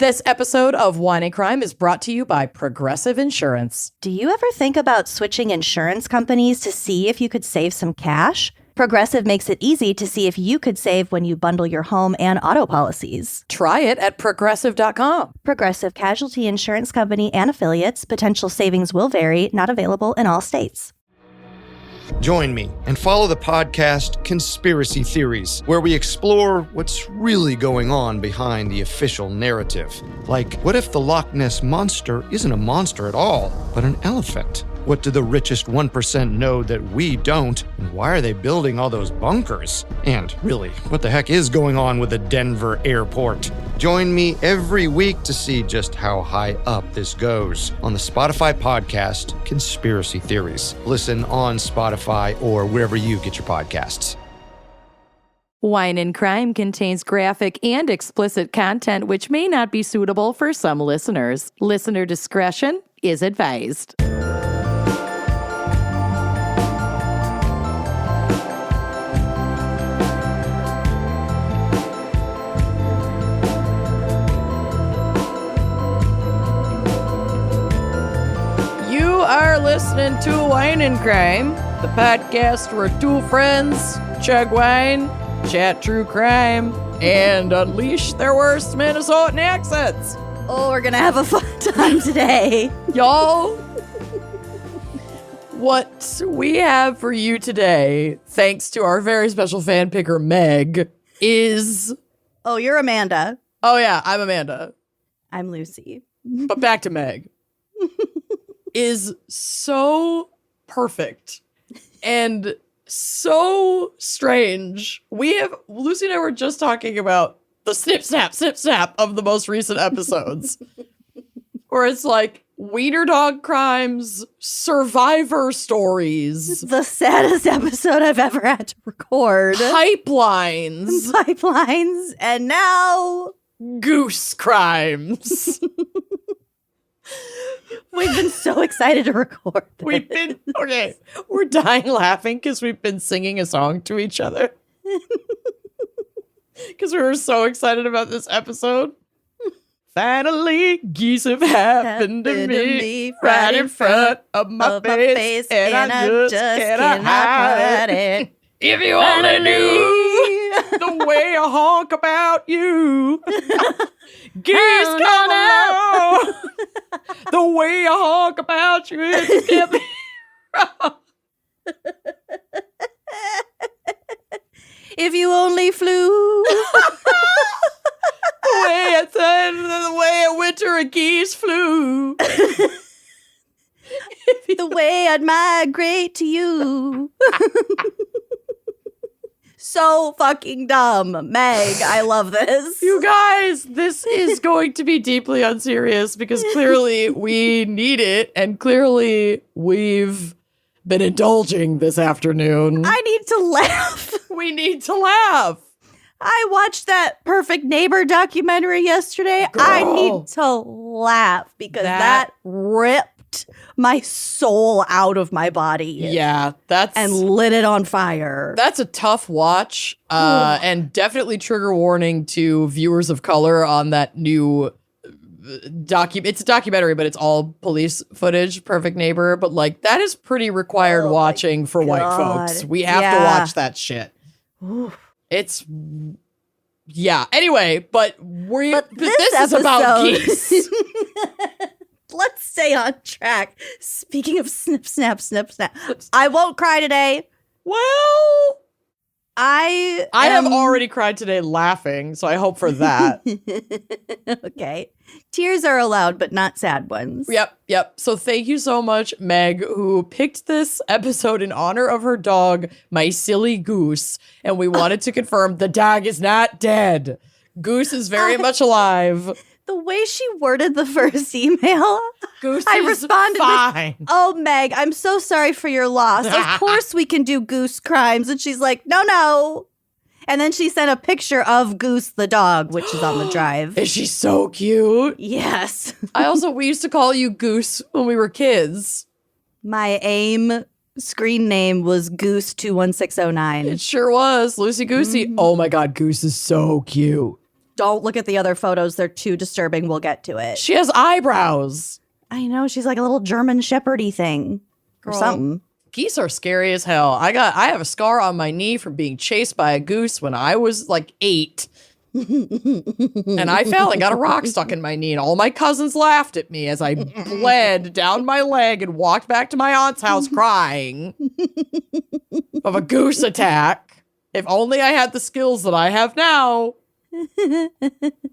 This episode of Wine and Crime is brought to you by Progressive Insurance. Do you ever think about switching insurance companies to see if you could save some cash? Progressive makes it easy to see if you could save when you bundle your home and auto policies. Try it at Progressive.com. Progressive Casualty Insurance Company and affiliates. Potential savings will vary. Not available in all states. Join me and follow the podcast Conspiracy Theories, where we explore what's really going on behind the official narrative. Like, what if the Loch Ness Monster isn't a monster at all, but an elephant? What do the richest 1% know that we don't? And why are they building all those bunkers? And really, what the heck is going on with the Denver airport? Join me every week to see just how high up this goes on the Spotify podcast Conspiracy Theories. Listen on Spotify or wherever you get your podcasts. Wine and Crime contains graphic and explicit content which may not be suitable for some listeners. Listener discretion is advised. You are listening to Wine and Crime, the podcast where two friends chug wine, chat true crime, and unleash their worst Minnesotan accents. Oh, we're gonna have a fun time today. Y'all, what we have for you today, thanks to our very special fan picker, Meg, is... Oh, you're Amanda. Oh yeah, I'm Amanda. I'm Lucy. But back to Meg. Is so perfect and so strange. Lucy and I were just talking about the snip, snap of the most recent episodes. Where it's like wiener dog crimes, survivor stories. The saddest episode I've ever had to record. Pipelines. And now... Goose crimes. We've been so excited to record this. We're dying laughing because we've been singing a song to each other. Because we were so excited about this episode. Finally, geese have happened to me right in front of my face, and I just cannot hide it. If you only knew the way I honk about you. Geese come along. The way I honk about you, it get me wrong. If you only flew. The way a winter a geese flew. The way I'd migrate to you. So fucking dumb. Meg, I love this. You guys, this is going to be deeply unserious because clearly we need it, and clearly we've been indulging this afternoon. I need to laugh. We need to laugh. I watched that Perfect Neighbor documentary yesterday. Girl. I need to laugh because that ripped my soul out of my body. Yeah, and lit it on fire. That's a tough watch, and definitely trigger warning to viewers of color on that new It's a documentary, but it's all police footage. Perfect Neighbor, but like that is pretty required watching for white folks. We have to watch that shit. Oof. It's anyway, but this is about geese. Let's stay on track. Speaking of snip, snap, I won't cry today. Well, I have already cried today laughing, so I hope for that. Okay. Tears are allowed, but not sad ones. Yep. So thank you so much, Meg, who picked this episode in honor of her dog, my silly Goose, and we wanted to confirm the dog is not dead. Goose is very much alive. The way she worded the first email, Goose I is responded fine. With, "Oh, Meg, I'm so sorry for your loss. Of course we can do Goose Crimes." And she's like, no. And then she sent a picture of Goose the dog, which is on the drive. Is she so cute? Yes. We used to call you Goose when we were kids. My AIM screen name was Goose21609. It sure was. Loosey Goosey. Mm-hmm. Oh my God, Goose is so cute. Don't look at the other photos. They're too disturbing. We'll get to it. She has eyebrows. I know. She's like a little German Shepherd-y thing or something. Geese are scary as hell. I have a scar on my knee from being chased by a goose when I was like 8. And I fell and got a rock stuck in my knee, and all my cousins laughed at me as I bled down my leg and walked back to my aunt's house crying of a goose attack. If only I had the skills that I have now.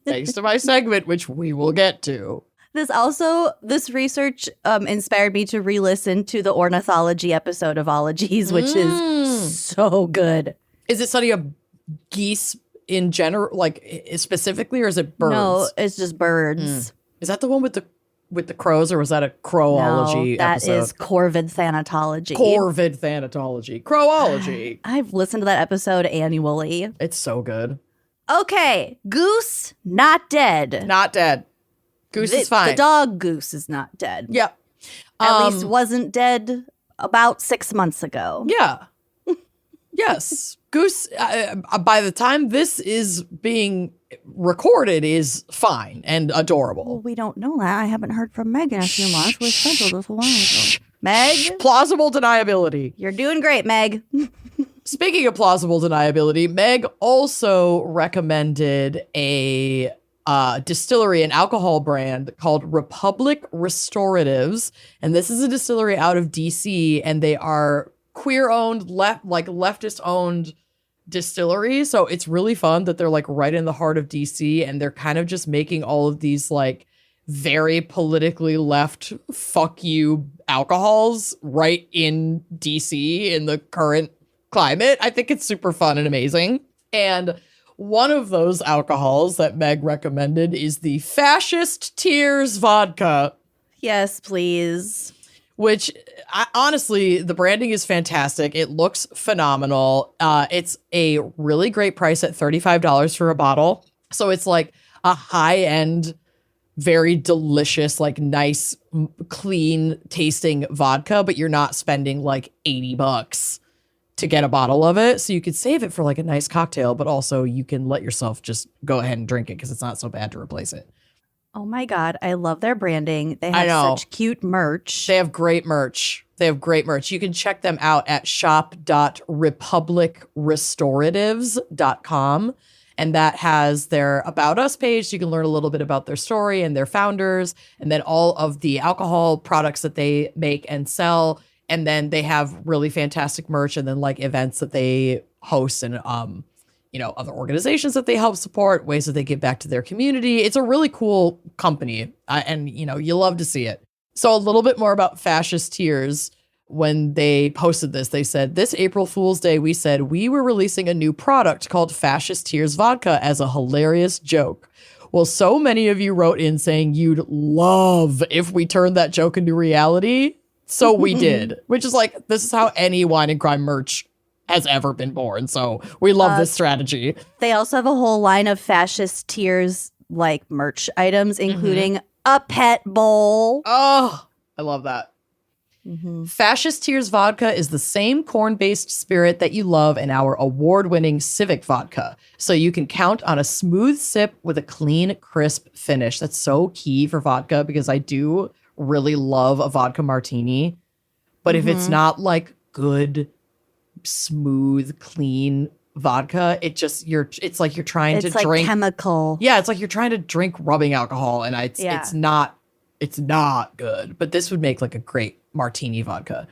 Thanks to my segment, which we will get to. This research inspired me to re-listen to the ornithology episode of Ologies, which is so good. Is it study of geese in general, like specifically, or is it birds? No, it's just birds. Is that the one with the crows, or was that a crowology that episode? is corvid thanatology. Corvid thanatology. Crowology. I've listened to that episode annually. It's so good. Okay, Goose, not dead. Not dead. Goose is fine. The dog Goose is not dead. Yep. At least wasn't dead about 6 months ago. Yeah. Yes. Goose, by the time this is being recorded, is fine and adorable. Well, we don't know that. I haven't heard from Meg in a few months. We scheduled this a while ago. Meg? Plausible deniability. You're doing great, Meg. Speaking of plausible deniability, Meg also recommended a distillery, an alcohol brand called Republic Restoratives. And this is a distillery out of DC, and they are queer-owned, leftist-owned distillery. So it's really fun that they're like right in the heart of DC, and they're kind of just making all of these like very politically left fuck you alcohols right in DC in the current climate. I think it's super fun and amazing. And one of those alcohols that Meg recommended is the Fascist Tears vodka. Yes, please. Which, honestly, the branding is fantastic. It looks phenomenal. It's a really great price at $35 for a bottle. So it's like a high-end, very delicious, like nice, clean tasting vodka, but you're not spending like $80 to get a bottle of it. So you could save it for like a nice cocktail, but also you can let yourself just go ahead and drink it because it's not so bad to replace it. Oh my God, I love their branding. They have such cute merch. They have great merch. You can check them out at shop.republicrestoratives.com. And that has their About Us page. So you can learn a little bit about their story and their founders, and then all of the alcohol products that they make and sell. And then they have really fantastic merch, and then like events that they host, and other organizations that they help support, ways that they give back to their community. It's a really cool company, and you love to see it. So a little bit more about Fascist Tears. When they posted this, they said, "This April Fool's Day, we said we were releasing a new product called Fascist Tears Vodka as a hilarious joke. Well, so many of you wrote in saying you'd love if we turned that joke into reality. So we did," which is like, this is how any wine and crime merch has ever been born. So we love this strategy. They also have a whole line of Fascist Tears like merch items, including a pet bowl. Oh, I love that. Fascist Tears vodka is the same corn-based spirit that you love in our award-winning Civic vodka. So you can count on a smooth sip with a clean, crisp finish. That's so key for vodka, because I do really love a vodka martini. But if it's not like good, smooth, clean vodka, it's like you're trying to drink chemical. Yeah, it's like you're trying to drink rubbing alcohol, and it's not good. But this would make like a great martini vodka.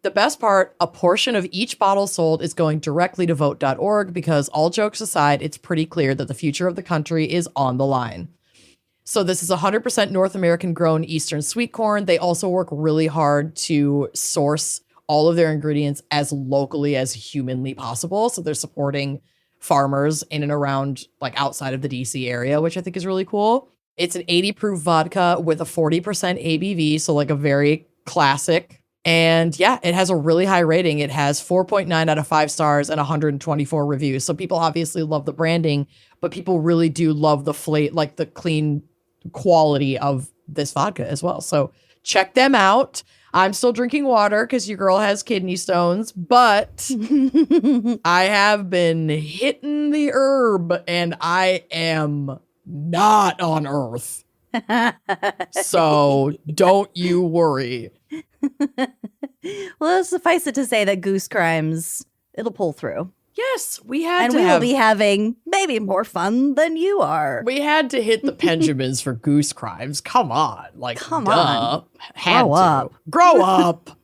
The best part, a portion of each bottle sold is going directly to vote.org, because all jokes aside, it's pretty clear that the future of the country is on the line. So this is 100% North American grown Eastern sweet corn. They also work really hard to source all of their ingredients as locally as humanly possible. So they're supporting farmers in and around like outside of the DC area, which I think is really cool. It's an 80 proof vodka with a 40% ABV. So like a very classic. And yeah, it has a really high rating. It has 4.9 out of 5 stars and 124 reviews. So people obviously love the branding, but people really do love the the clean quality of this vodka as well. So check them out. I'm still drinking water because your girl has kidney stones, but I have been hitting the herb and I am not on Earth. So don't you worry. Well, suffice it to say that Goose Crimes, it'll pull through. Yes, we had and to we will be having maybe more fun than you are. We had to hit the Benjamins for Goose Crimes. Come on. Like, Come duh. on. Had Grow to. up. Grow up.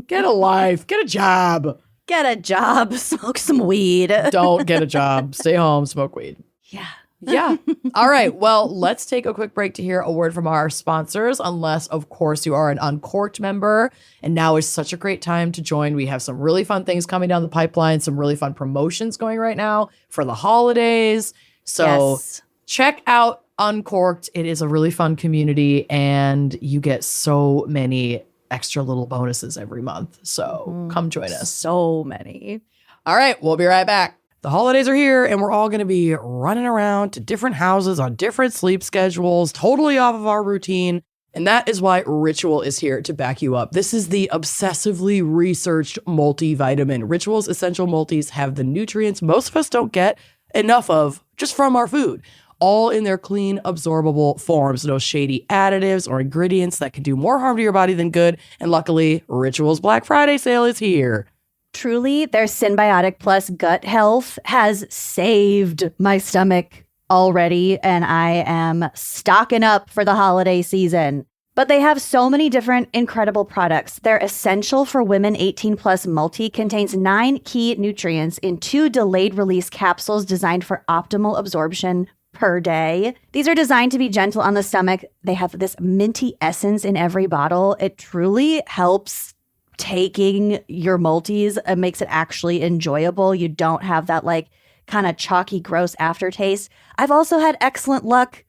Get a life. Get a job. Get a job. Smoke some weed. Don't get a job. Stay home. Smoke weed. Yeah. Yeah. All right. Well, let's take a quick break to hear a word from our sponsors, unless, of course, you are an Uncorked member. And now is such a great time to join. We have some really fun things coming down the pipeline, some really fun promotions going right now for the holidays. So check out Uncorked. It is a really fun community, and you get so many extra little bonuses every month. So come join us. So many. All right. We'll be right back. The holidays are here, and we're all going to be running around to different houses on different sleep schedules, totally off of our routine. And that is why Ritual is here to back you up. This is the obsessively researched multivitamin. Ritual's essential multis have the nutrients most of us don't get enough of just from our food, all in their clean, absorbable forms. No shady additives or ingredients that can do more harm to your body than good. And luckily, Ritual's Black Friday sale is here. Truly, their Symbiotic Plus gut health has saved my stomach already, and I am stocking up for the holiday season. But they have so many different incredible products. Their Essential for Women 18 Plus Multi contains 9 key nutrients in 2 delayed release capsules designed for optimal absorption per day. These are designed to be gentle on the stomach. They have this minty essence in every bottle. It truly helps taking your multis and makes it actually enjoyable. You don't have that like kind of chalky, gross aftertaste. I've also had excellent luck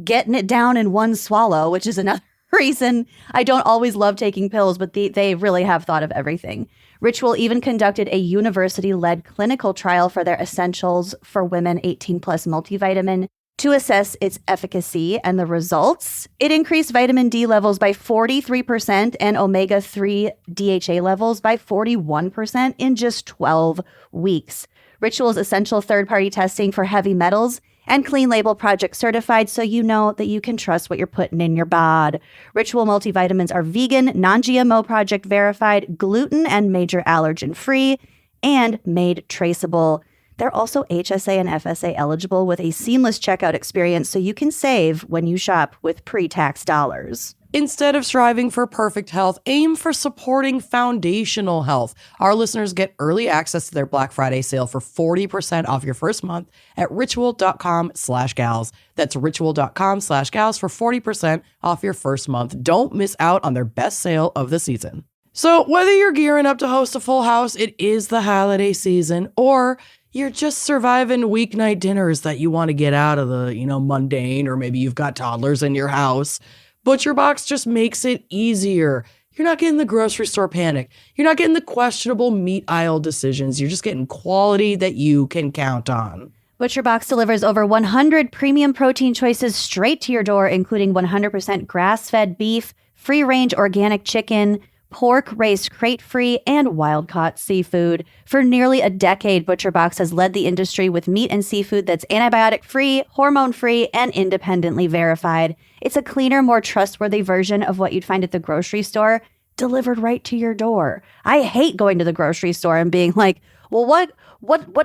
getting it down in one swallow, which is another reason I don't always love taking pills, but they really have thought of everything. Ritual even conducted a university-led clinical trial for their Essentials for Women 18 Plus multivitamin to assess its efficacy, and the results, it increased vitamin D levels by 43% and omega-3 DHA levels by 41% in just 12 weeks. Ritual's essential third-party testing for heavy metals and Clean Label Project certified, so you know that you can trust what you're putting in your bod. Ritual multivitamins are vegan, non-GMO project verified, gluten and major allergen free, and made traceable. They're also HSA and FSA eligible with a seamless checkout experience, so you can save when you shop with pre-tax dollars. Instead of striving for perfect health, aim for supporting foundational health. Our listeners get early access to their Black Friday sale for 40% off your first month at ritual.com/gals. That's ritual.com/gals for 40% off your first month. Don't miss out on their best sale of the season. So whether you're gearing up to host a full house, it is the holiday season, or you're just surviving weeknight dinners that you want to get out of the, mundane, or maybe you've got toddlers in your house, ButcherBox just makes it easier. You're not getting the grocery store panic. You're not getting the questionable meat aisle decisions. You're just getting quality that you can count on. ButcherBox delivers over 100 premium protein choices straight to your door, including 100% grass-fed beef, free-range organic chicken, pork raised crate-free, and wild-caught seafood. For nearly a decade, ButcherBox has led the industry with meat and seafood that's antibiotic-free, hormone-free, and independently verified. It's a cleaner, more trustworthy version of what you'd find at the grocery store, delivered right to your door. I hate going to the grocery store and being like, well, what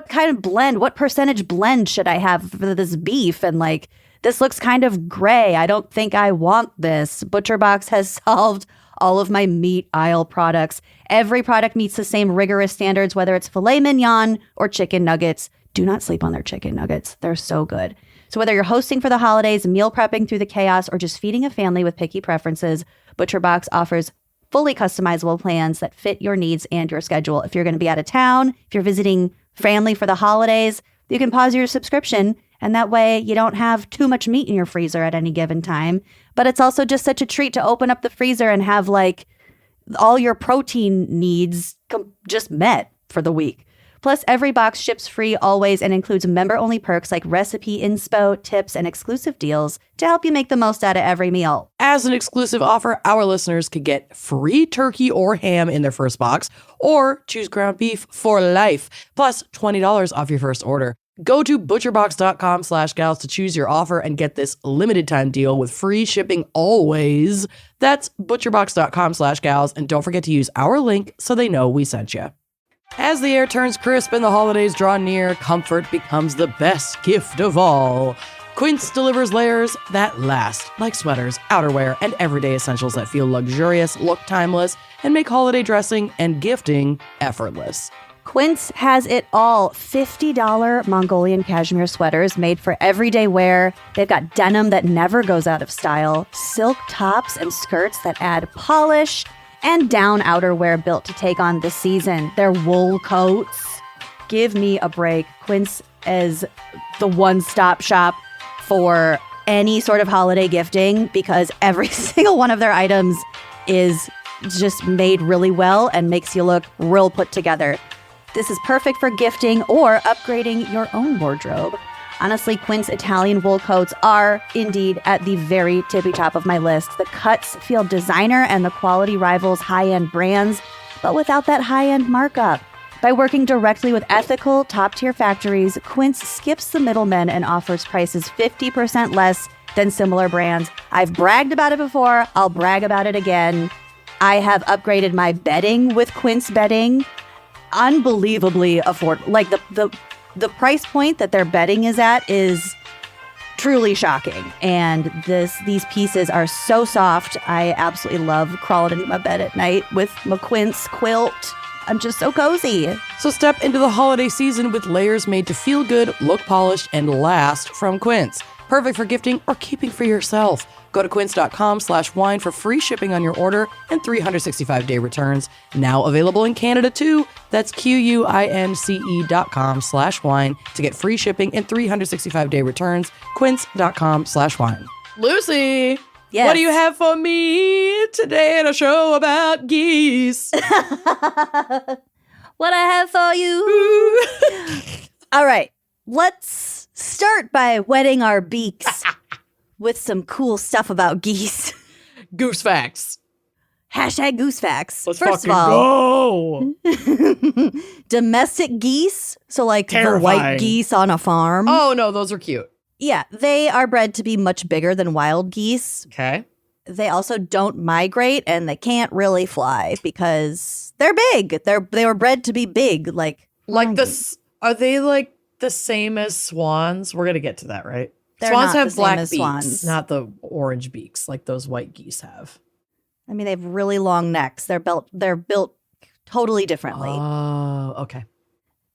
kind of blend, what percentage blend should I have for this beef? And like, this looks kind of gray. I don't think I want this. ButcherBox has solved all of my meat aisle products. Every product meets the same rigorous standards, whether it's filet mignon or chicken nuggets. Do not sleep on their chicken nuggets. They're so good. So whether you're hosting for the holidays, meal prepping through the chaos, or just feeding a family with picky preferences, ButcherBox offers fully customizable plans that fit your needs and your schedule. If you're going to be out of town, if you're visiting family for the holidays, you can pause your subscription, and that way you don't have too much meat in your freezer at any given time. But it's also just such a treat to open up the freezer and have like all your protein needs just met for the week. Plus, every box ships free always and includes member-only perks like recipe inspo, tips, and exclusive deals to help you make the most out of every meal. As an exclusive offer, our listeners could get free turkey or ham in their first box, or choose ground beef for life, plus $20 off your first order. Go to butcherbox.com/gals to choose your offer and get this limited time deal with free shipping always. That's butcherbox.com/gals, and don't forget to use our link so they know we sent you. As the air turns crisp and the holidays draw near, comfort becomes the best gift of all. Quince delivers layers that last, like sweaters, outerwear, and everyday essentials that feel luxurious, look timeless, and make holiday dressing and gifting effortless. Quince has it all. $50 Mongolian cashmere sweaters made for everyday wear. They've got denim that never goes out of style, silk tops and skirts that add polish, and down outerwear built to take on the season. Their wool coats. Give me a break. Quince is the one-stop shop for any sort of holiday gifting because every single one of their items is just made really well and makes you look real put together. This is perfect for gifting or upgrading your own wardrobe. Honestly, Quince Italian wool coats are indeed at the very tippy top of my list. The cuts feel designer and the quality rivals high-end brands, but without that high-end markup. By working directly with ethical, top-tier factories, Quince skips the middlemen and offers prices 50% less than similar brands. I've bragged about it before. I'll brag about it again. I have upgraded my bedding with Quince bedding. Unbelievably affordable. Like the price point that their bedding is at is truly shocking. And these pieces are so soft. I absolutely love crawling into my bed at night with my Quince quilt. I'm just so cozy. So step into the holiday season with layers made to feel good, look polished, and last from Quince. Perfect for gifting or keeping for yourself. Go to quince.com/wine for free shipping on your order and 365-day returns. Now available in Canada too. That's QUINCE.com/wine to get free shipping and 365-day returns. Quince.com/wine. Lucy! Yes. What do you have for me today in a show about geese? What I have for you. All right. Let's start by wetting our beaks with some cool stuff about geese. Goose facts. Hashtag goose facts. Let's First fucking of all, go. domestic geese. So like Terrifying. the white geese on a farm. Oh, no, those are cute. Yeah, they are bred to be much bigger than wild geese. Okay. They also don't migrate and they can't really fly because they're big. They were bred to be big, like this. Are they like the same as swans? We're gonna get to that, right? They're Swans not have the same black as beaks, swans. not the orange beaks like those white geese have. I mean, they have really long necks. They're built totally differently. Oh, okay.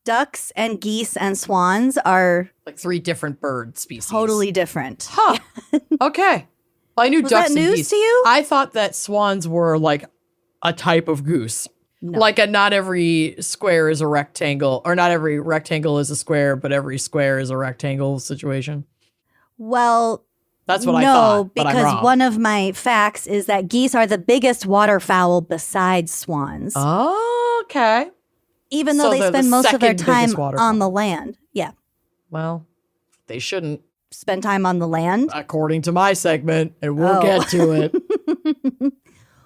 Ducks and geese and swans are Like 3 different bird species. totally different. Huh. Okay. Well, I knew Was ducks that and news geese. to you? I thought that swans were like a type of goose. No. Like not every square is a rectangle, or not every rectangle is a square, but every square is a rectangle situation. Well, That's what I no, thought, but I'm because wrong. one of my facts is that geese are the biggest waterfowl besides swans. Oh, okay. Even though so they they're the spend most of their second time biggest waterfowl. on the land. Yeah. Well, they shouldn't, Spend time on the land. according to my segment, and we'll Oh. get to it.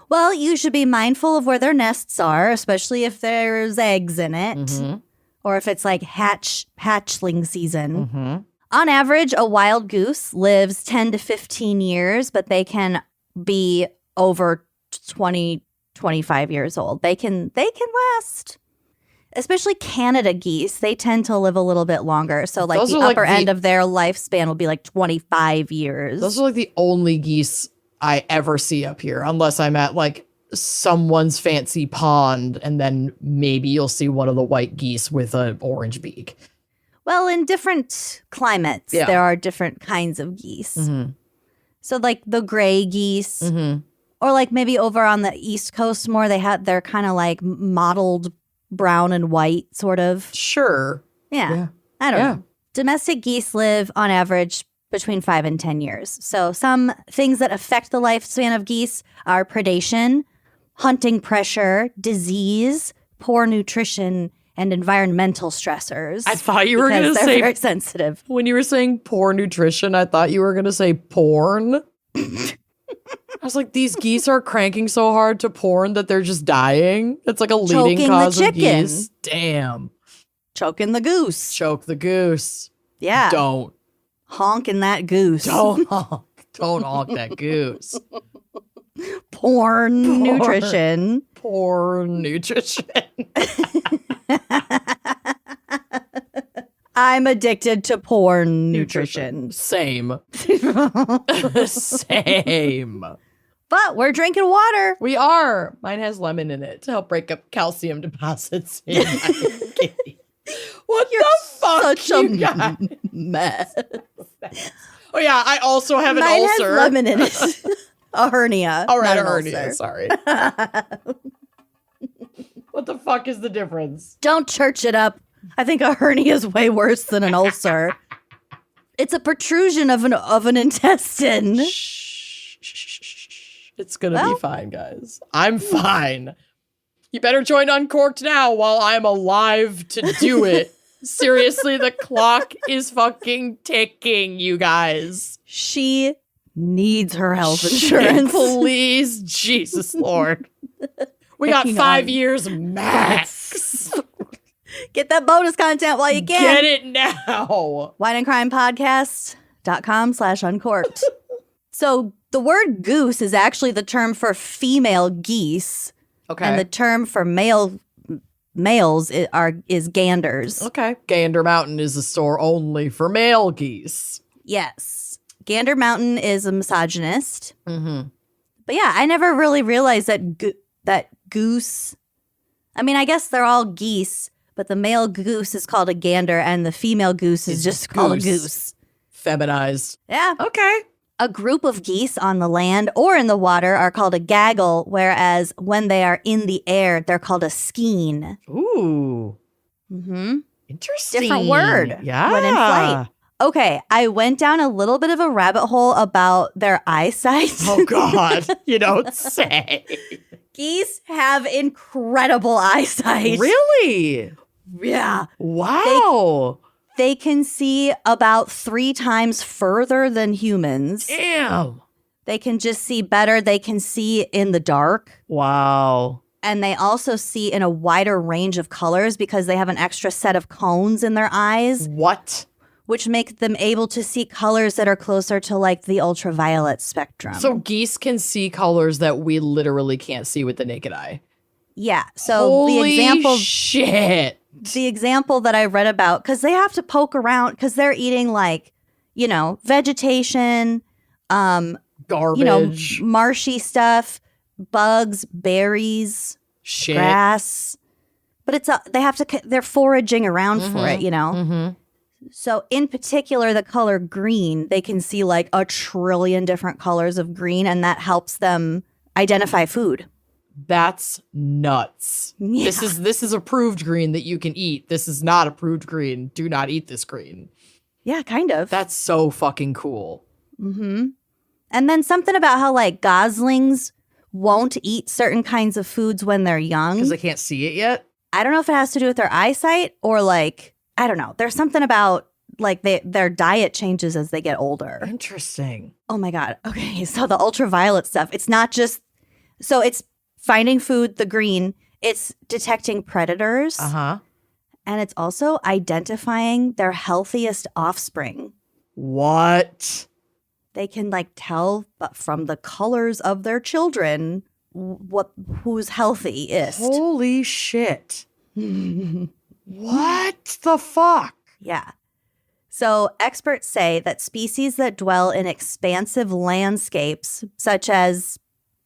Well, you should be mindful of where their nests are, especially if there's eggs in it, Mhm. or if it's like hatchling season. Mhm. On average, a wild goose lives 10 to 15 years, but they can be over 20, 25 years old. They can last. Especially Canada geese, they tend to live a little bit longer. So like Those the are like upper the- end of their lifespan will be like 25 years. Those are like the only geese I ever see up here, unless I'm at like someone's fancy pond, and then maybe you'll see one of the white geese with an orange beak. Well, in different climates, Yeah. there are different kinds of geese. Mm-hmm. So like the gray geese, Mm-hmm. or like maybe over on the East Coast more, they're kind of like mottled brown and white sort of. Sure. Yeah. Yeah. I don't Yeah. know. Domestic geese live on average between 5 and 10 years. So some things that affect the lifespan of geese are predation, hunting pressure, disease, poor nutrition, and environmental stressors. I thought you were going to because they're say, very sensitive. when you were saying poor nutrition, I thought you were going to say porn. I was like, these geese are cranking so hard to porn that they're just dying. It's like a leading Choking cause the of chicken. geese. Damn. Choking the goose. Choke the goose. Yeah. Don't. Honking that goose. Don't honk. Don't honk that goose. Porn nutrition. Porn nutrition. I'm addicted to porn nutrition. Same. Same. But we're drinking water. We are. Mine has lemon in it to help break up calcium deposits in my kidney. What You're the fuck, such you a guys? mess. Oh yeah, I also have an Mine ulcer. has lemon in it. A hernia. All right, not a an hernia. ulcer. Sorry. What the fuck is the difference? Don't church it up. I think a hernia is way worse than an ulcer. It's a protrusion of an intestine. Shh. It's gonna be fine, guys. I'm fine. You better join Uncorked now while I'm alive to do it. Seriously, the clock is fucking ticking, you guys. She needs her health insurance. Please, Jesus Lord. We got Hang 5 on. years max. Get that bonus content while you can. Get it now. wineandcrimepodcast.com/uncorked. So the word goose is actually the term for female geese. Okay. And the term for males is ganders. Okay. Gander Mountain is a store only for male geese. Yes. Gander Mountain is a misogynist. Mm-hmm. But yeah, I never really realized that that goose. I mean, I guess they're all geese, but the male goose is called a gander and the female goose is just called a goose. Feminized. Yeah. Okay. A group of geese on the land or in the water are called a gaggle, whereas when they are in the air, they're called a skein. Ooh. Mm-hmm. Interesting. Different word Yeah. when in flight. Okay, I went down a little bit of a rabbit hole about their eyesight. Oh, God. You don't say. Geese have incredible eyesight. Really? Yeah. Wow. They can see about 3 times further than humans. Damn. They can just see better. They can see in the dark. Wow. And they also see in a wider range of colors because they have an extra set of cones in their eyes, What? which make them able to see colors that are closer to like the ultraviolet spectrum. So geese can see colors that we literally can't see with the naked eye. yeah. So Holy the example that I read about, because they have to poke around because they're eating like, vegetation, Garbage. marshy stuff, bugs, berries, Shit. grass. But they're foraging around for it, Mm-hmm. So in particular, the color green, they can see like 1 trillion different colors of green, and that helps them identify food. That's nuts. Yeah. This is approved green that you can eat. This is not approved green. Do not eat this green. Yeah, kind of. That's so fucking cool. Mm-hmm. And then something about how like goslings won't eat certain kinds of foods when they're young. Because they can't see it yet. I don't know if it has to do with their eyesight or like, I don't know. There's something about like their diet changes as they get older. Interesting. Oh my God. Okay. So the ultraviolet stuff, it's not just, so it's finding food, the green, it's detecting predators. Uh-huh. And it's also identifying their healthiest offspring. What? They can like tell but from the colors of their children who's healthiest. Holy shit. What the fuck? Yeah. So experts say that species that dwell in expansive landscapes, such as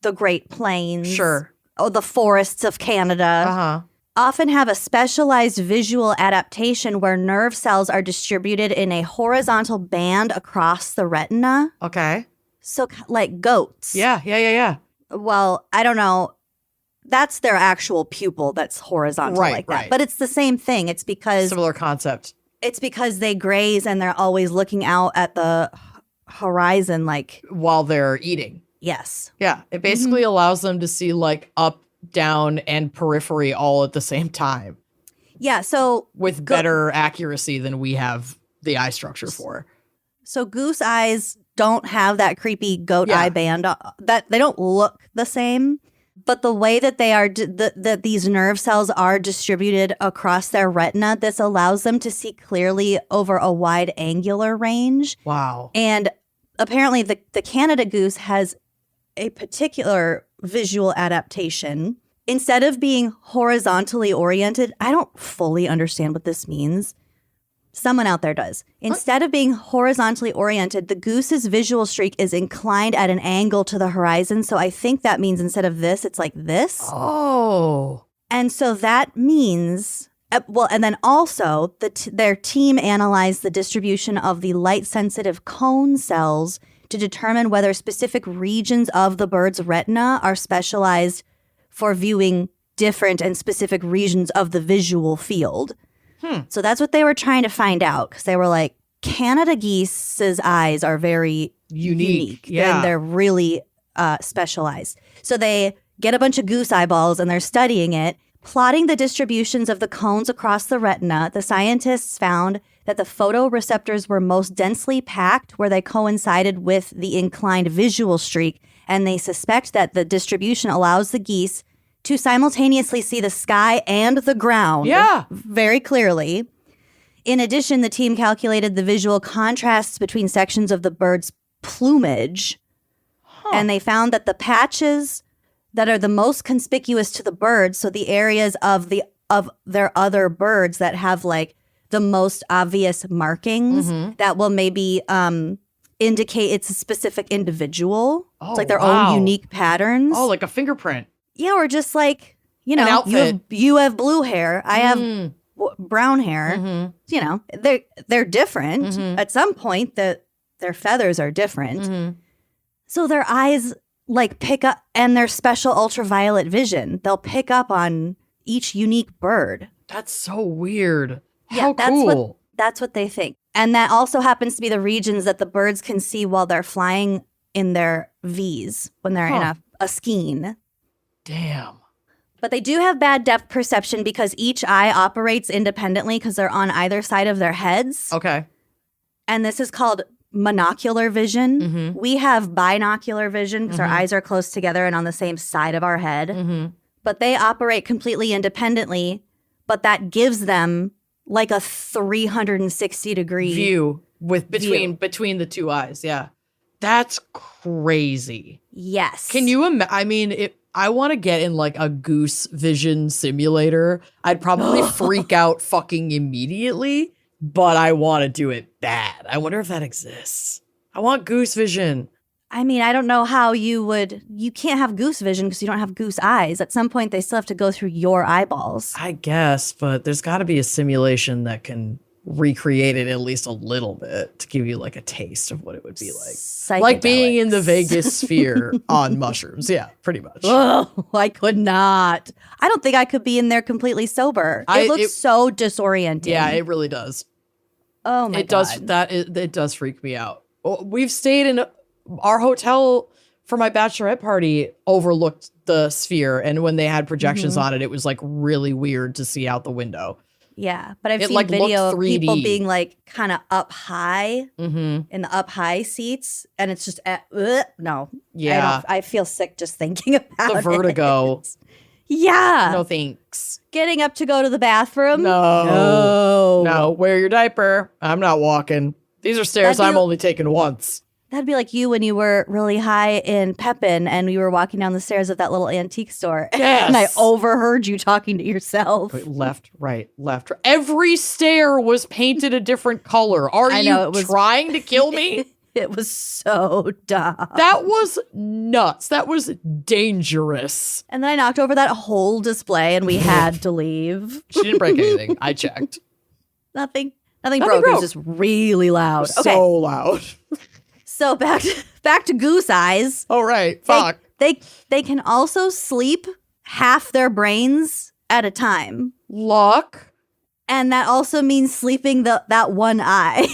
the Great Plains, Sure. the forests of Canada, Uh-huh. often have a specialized visual adaptation where nerve cells are distributed in a horizontal band across the retina. Okay. So like goats. Yeah. Well, I don't know. That's their actual pupil that's horizontal Right, like that. right. But it's the same thing. It's because Similar concept. they graze and they're always looking out at the horizon like, While they're eating. yes. Yeah. It basically allows them to see like up, down, and periphery all at the same time Yeah, so with better accuracy than we have the eye structure for. goose eyes don't have that creepy goat eye band. That they don't look the same. But the way that they are, that these nerve cells are distributed across their retina, this allows them to see clearly over a wide angular range. Wow. And apparently the Canada goose has a particular visual adaptation. Instead of being horizontally oriented, I don't fully understand what this means. Someone out there does. Instead of being horizontally oriented, the goose's visual streak is inclined at an angle to the horizon. So I think that means instead of this, it's like this. Oh. And so that means, and then also their team analyzed the distribution of the light-sensitive cone cells to determine whether specific regions of the bird's retina are specialized for viewing different and specific regions of the visual field. So that's what they were trying to find out, because they were like, Canada geese's eyes are very unique. Yeah. And they're really specialized. So they get a bunch of goose eyeballs and they're studying it. Plotting the distributions of the cones across the retina, the scientists found that the photoreceptors were most densely packed where they coincided with the inclined visual streak, and they suspect that the distribution allows the geese to simultaneously see the sky and the ground very clearly. In addition, the team calculated the visual contrasts between sections of the bird's plumage, and they found that the patches that are the most conspicuous to the birds, so the areas of their other birds that have like the most obvious markings that will maybe indicate it's a specific indivical. It's like their own unique patterns. Oh, like a fingerprint. Yeah, or just like, you know, you have blue hair, I have brown hair. You know, they're different. At some point, their feathers are different. So their eyes like pick up, and their special ultraviolet vision, they'll pick up on each unique bird. That's so weird. Yeah, How cool. That's what they think. And that also happens to be the regions that the birds can see while they're flying in their Vs, when they're in a skein. Damn. But they do have bad depth perception because each eye operates independently because they're on either side of their heads. Okay. And this is called monocular vision. We have binocular vision because our eyes are close together and on the same side of our head. But they operate completely independently, but that gives them like a 360-degree view between the two eyes. Yeah. That's crazy. Yes. Can you imagine? I mean, I want to get in like a goose vision simulator. I'd probably freak out fucking immediately, but I want to do it bad. I wonder if that exists. I want goose vision. I mean, I don't know how you can't have goose vision because you don't have goose eyes. At some point, they still have to go through your eyeballs. I guess, but there's got to be a simulation that can recreate it at least a little bit to give you like a taste of what it would be like. Like being in the Vegas sphere on mushrooms. Yeah, pretty much. Oh, I could not. I don't think I could be in there completely sober. It looks so disorienting. Yeah, it really does. Oh my God. It does freak me out. We've stayed in our hotel for my bachelorette party overlooked the sphere, and when they had projections on it, it was like really weird to see out the window. Yeah, but I've seen video of people being like kind of up high in the up high seats, and it's just no. Yeah, I feel sick just thinking about the vertigo. It. Yeah, no thanks. Getting up to go to the bathroom. No. Wear your diaper. I'm not walking. These are stairs I'm only taking once. That'd be like you when you were really high in Pepin and we were walking down the stairs of that little antique store. Yes. And I overheard you talking to yourself. Wait, left, right. Every stair was painted a different color. Are you trying to kill me? It was so dumb. That was nuts. That was dangerous. And then I knocked over that whole display and we had to leave. She didn't break anything. I checked. Nothing broke. It was just really loud. So loud. So back to goose eyes. Oh, right. Fuck. They can also sleep half their brains at a time. Luck. And that also means sleeping that one eye.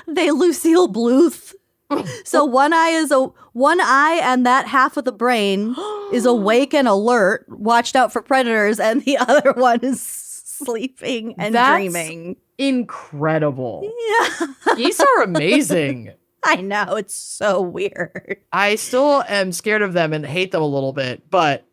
They Lucille Bluth. So one eye and that half of the brain is awake and alert, watched out for predators, and the other one is sleeping and dreaming. Incredible. Yeah. Geese are amazing. I know, it's so weird. I still am scared of them and hate them a little bit, but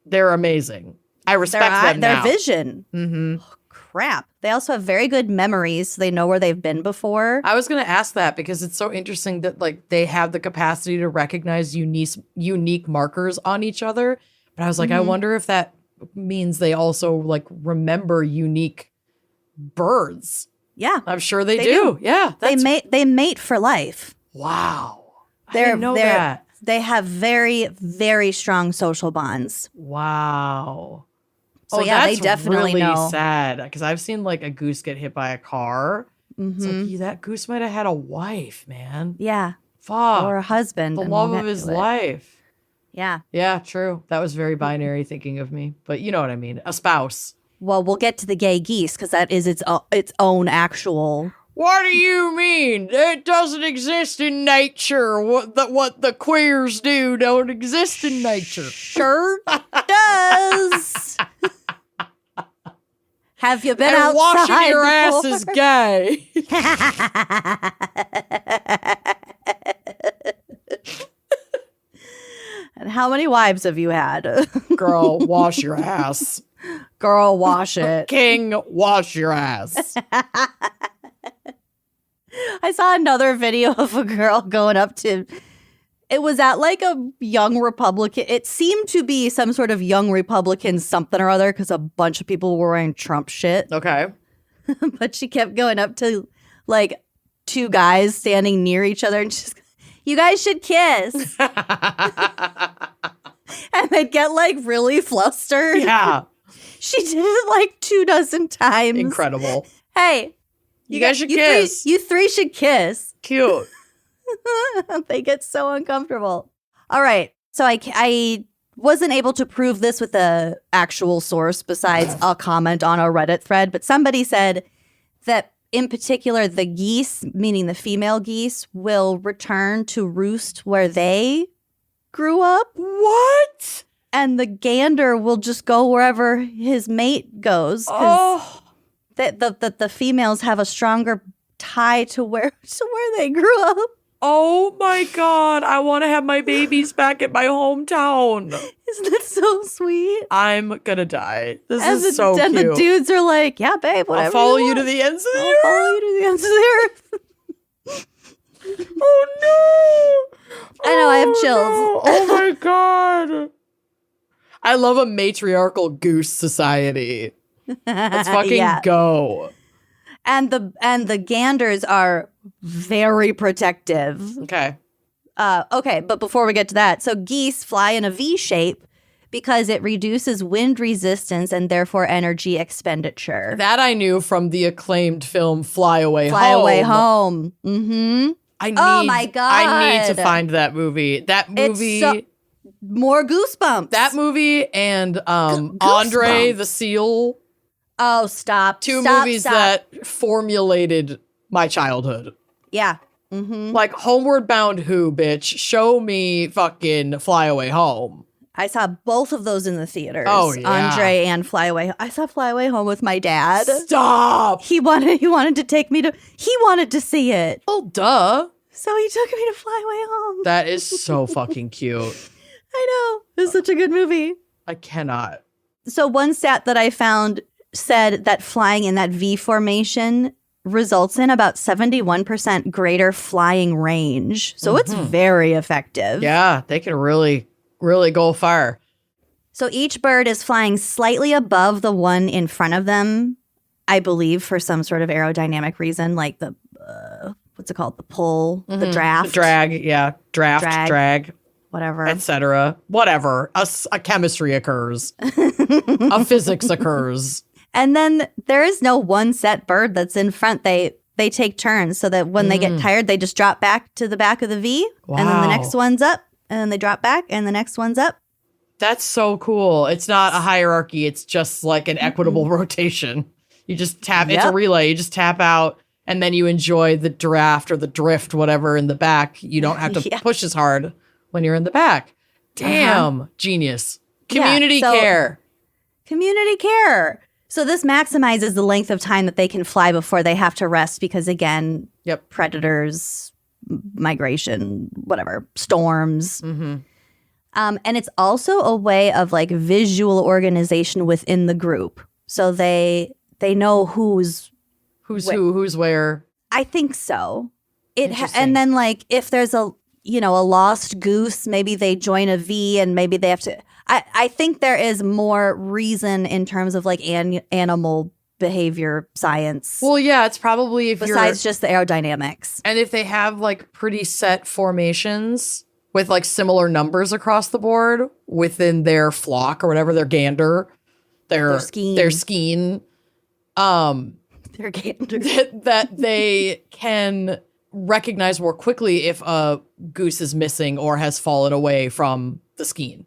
they're amazing. I respect them now. Their vision. Mm-hmm. Oh, crap. They also have very good memories. So they know where they've been before. I was going to ask that because it's so interesting that like they have the capacity to recognize unique markers on each other. But I was like, I wonder if that means they also like remember unique birds. Yeah. I'm sure they do. Yeah. They mate for life. Wow. I didn't know that. They have very, very strong social bonds. Wow. So yeah, they definitely really know. Sad because I've seen like a goose get hit by a car. It's like that goose might have had a wife, man. Yeah. Fuck. Or a husband. The love of his life. Yeah. Yeah, true. That was very binary thinking of me, but you know what I mean. A spouse. Well, we'll get to the gay geese because that is its own actual. What do you mean? It doesn't exist in nature. What the queers do don't exist in nature. Sure does. Have you been and outside washing your before? ass is gay. And how many wives have you had? Girl, wash your ass. Girl, wash it. King, wash your ass. I saw another video of a girl going up to, it was at like a young Republican. It seemed to be some sort of young Republican something or other because a bunch of people were wearing Trump shit. Okay. But she kept going up to like two guys standing near each other and she's, you guys should kiss. And they'd get like really flustered. Yeah. She did it like 24 times. Incredible. Hey. You guys should kiss. You three should kiss. Cute. They get so uncomfortable. All right. So I wasn't able to prove this with the actual source besides a comment on a Reddit thread, but somebody said that in particular, the geese, meaning the female geese, will return to roost where they grew up. What? And the gander will just go wherever his mate goes. Oh. The females have a stronger tie to where they grew up. Oh my God. I want to have my babies back at my hometown. Isn't that so sweet? I'm gonna die. This is so and cute. And the dudes are like, yeah, babe, whatever. I'll follow you to the ends of the earth. I'll follow you to the ends of the earth. Oh no. I know, I have chills. No. Oh my God. I love a matriarchal goose society. Let's fucking go. And the ganders are very protective. Okay. Okay, but before we get to that, so geese fly in a V shape because it reduces wind resistance and therefore energy expenditure. That I knew from the acclaimed film Fly Away Home. Fly Away Home. Mm-hmm. Oh my God. I need to find that movie. That movie. More goosebumps. That movie and Andre the Seal. Oh, stop. Two movies that formulated my childhood. Yeah. Mm-hmm. Like Homeward Bound who, bitch? Show me fucking Fly Away Home. I saw both of those in the theaters. Oh, yeah. Andre and Fly Away. I saw Fly Away Home with my dad. Stop. He wanted to take me to, he wanted to see it. Oh, duh. So he took me to Fly Away Home. That is so fucking cute. I know. It's such a good movie. I cannot. So one stat that I found said that flying in that V formation results in about 71% greater flying range. So it's very effective. Yeah, they can really, really go far. So each bird is flying slightly above the one in front of them, I believe, for some sort of aerodynamic reason, like the, what's it called? The pull, the draft. The drag, yeah. Drag. Whatever. Etc. Whatever. A chemistry occurs. A physics occurs. And then there is no one set bird that's in front. They take turns so that when they get tired, they just drop back to the back of the V. Wow. And then the next one's up. And then they drop back and the next one's up. That's so cool. It's not a hierarchy. It's just like an equitable rotation. You just tap. It's a relay. You just tap out and then you enjoy the draft or the drift, whatever, in the back. You don't have to push as hard when you're in the back. Damn. Genius. Community care. Community care. So this maximizes the length of time that they can fly before they have to rest because, again, predators migration, whatever, storms. Mm-hmm. And it's also a way of like visual organization within the group. So they know who's who, who's where. I think so. Interesting. And then like if there's a lost goose, maybe they join a V and maybe they have to. I think there is more reason in terms of like animal behavior science. Well, yeah, it's probably besides just the aerodynamics. And if they have like pretty set formations with like similar numbers across the board within their flock or whatever, their gander, their skein, their gander, that they can recognize more quickly if a goose is missing or has fallen away from the skein.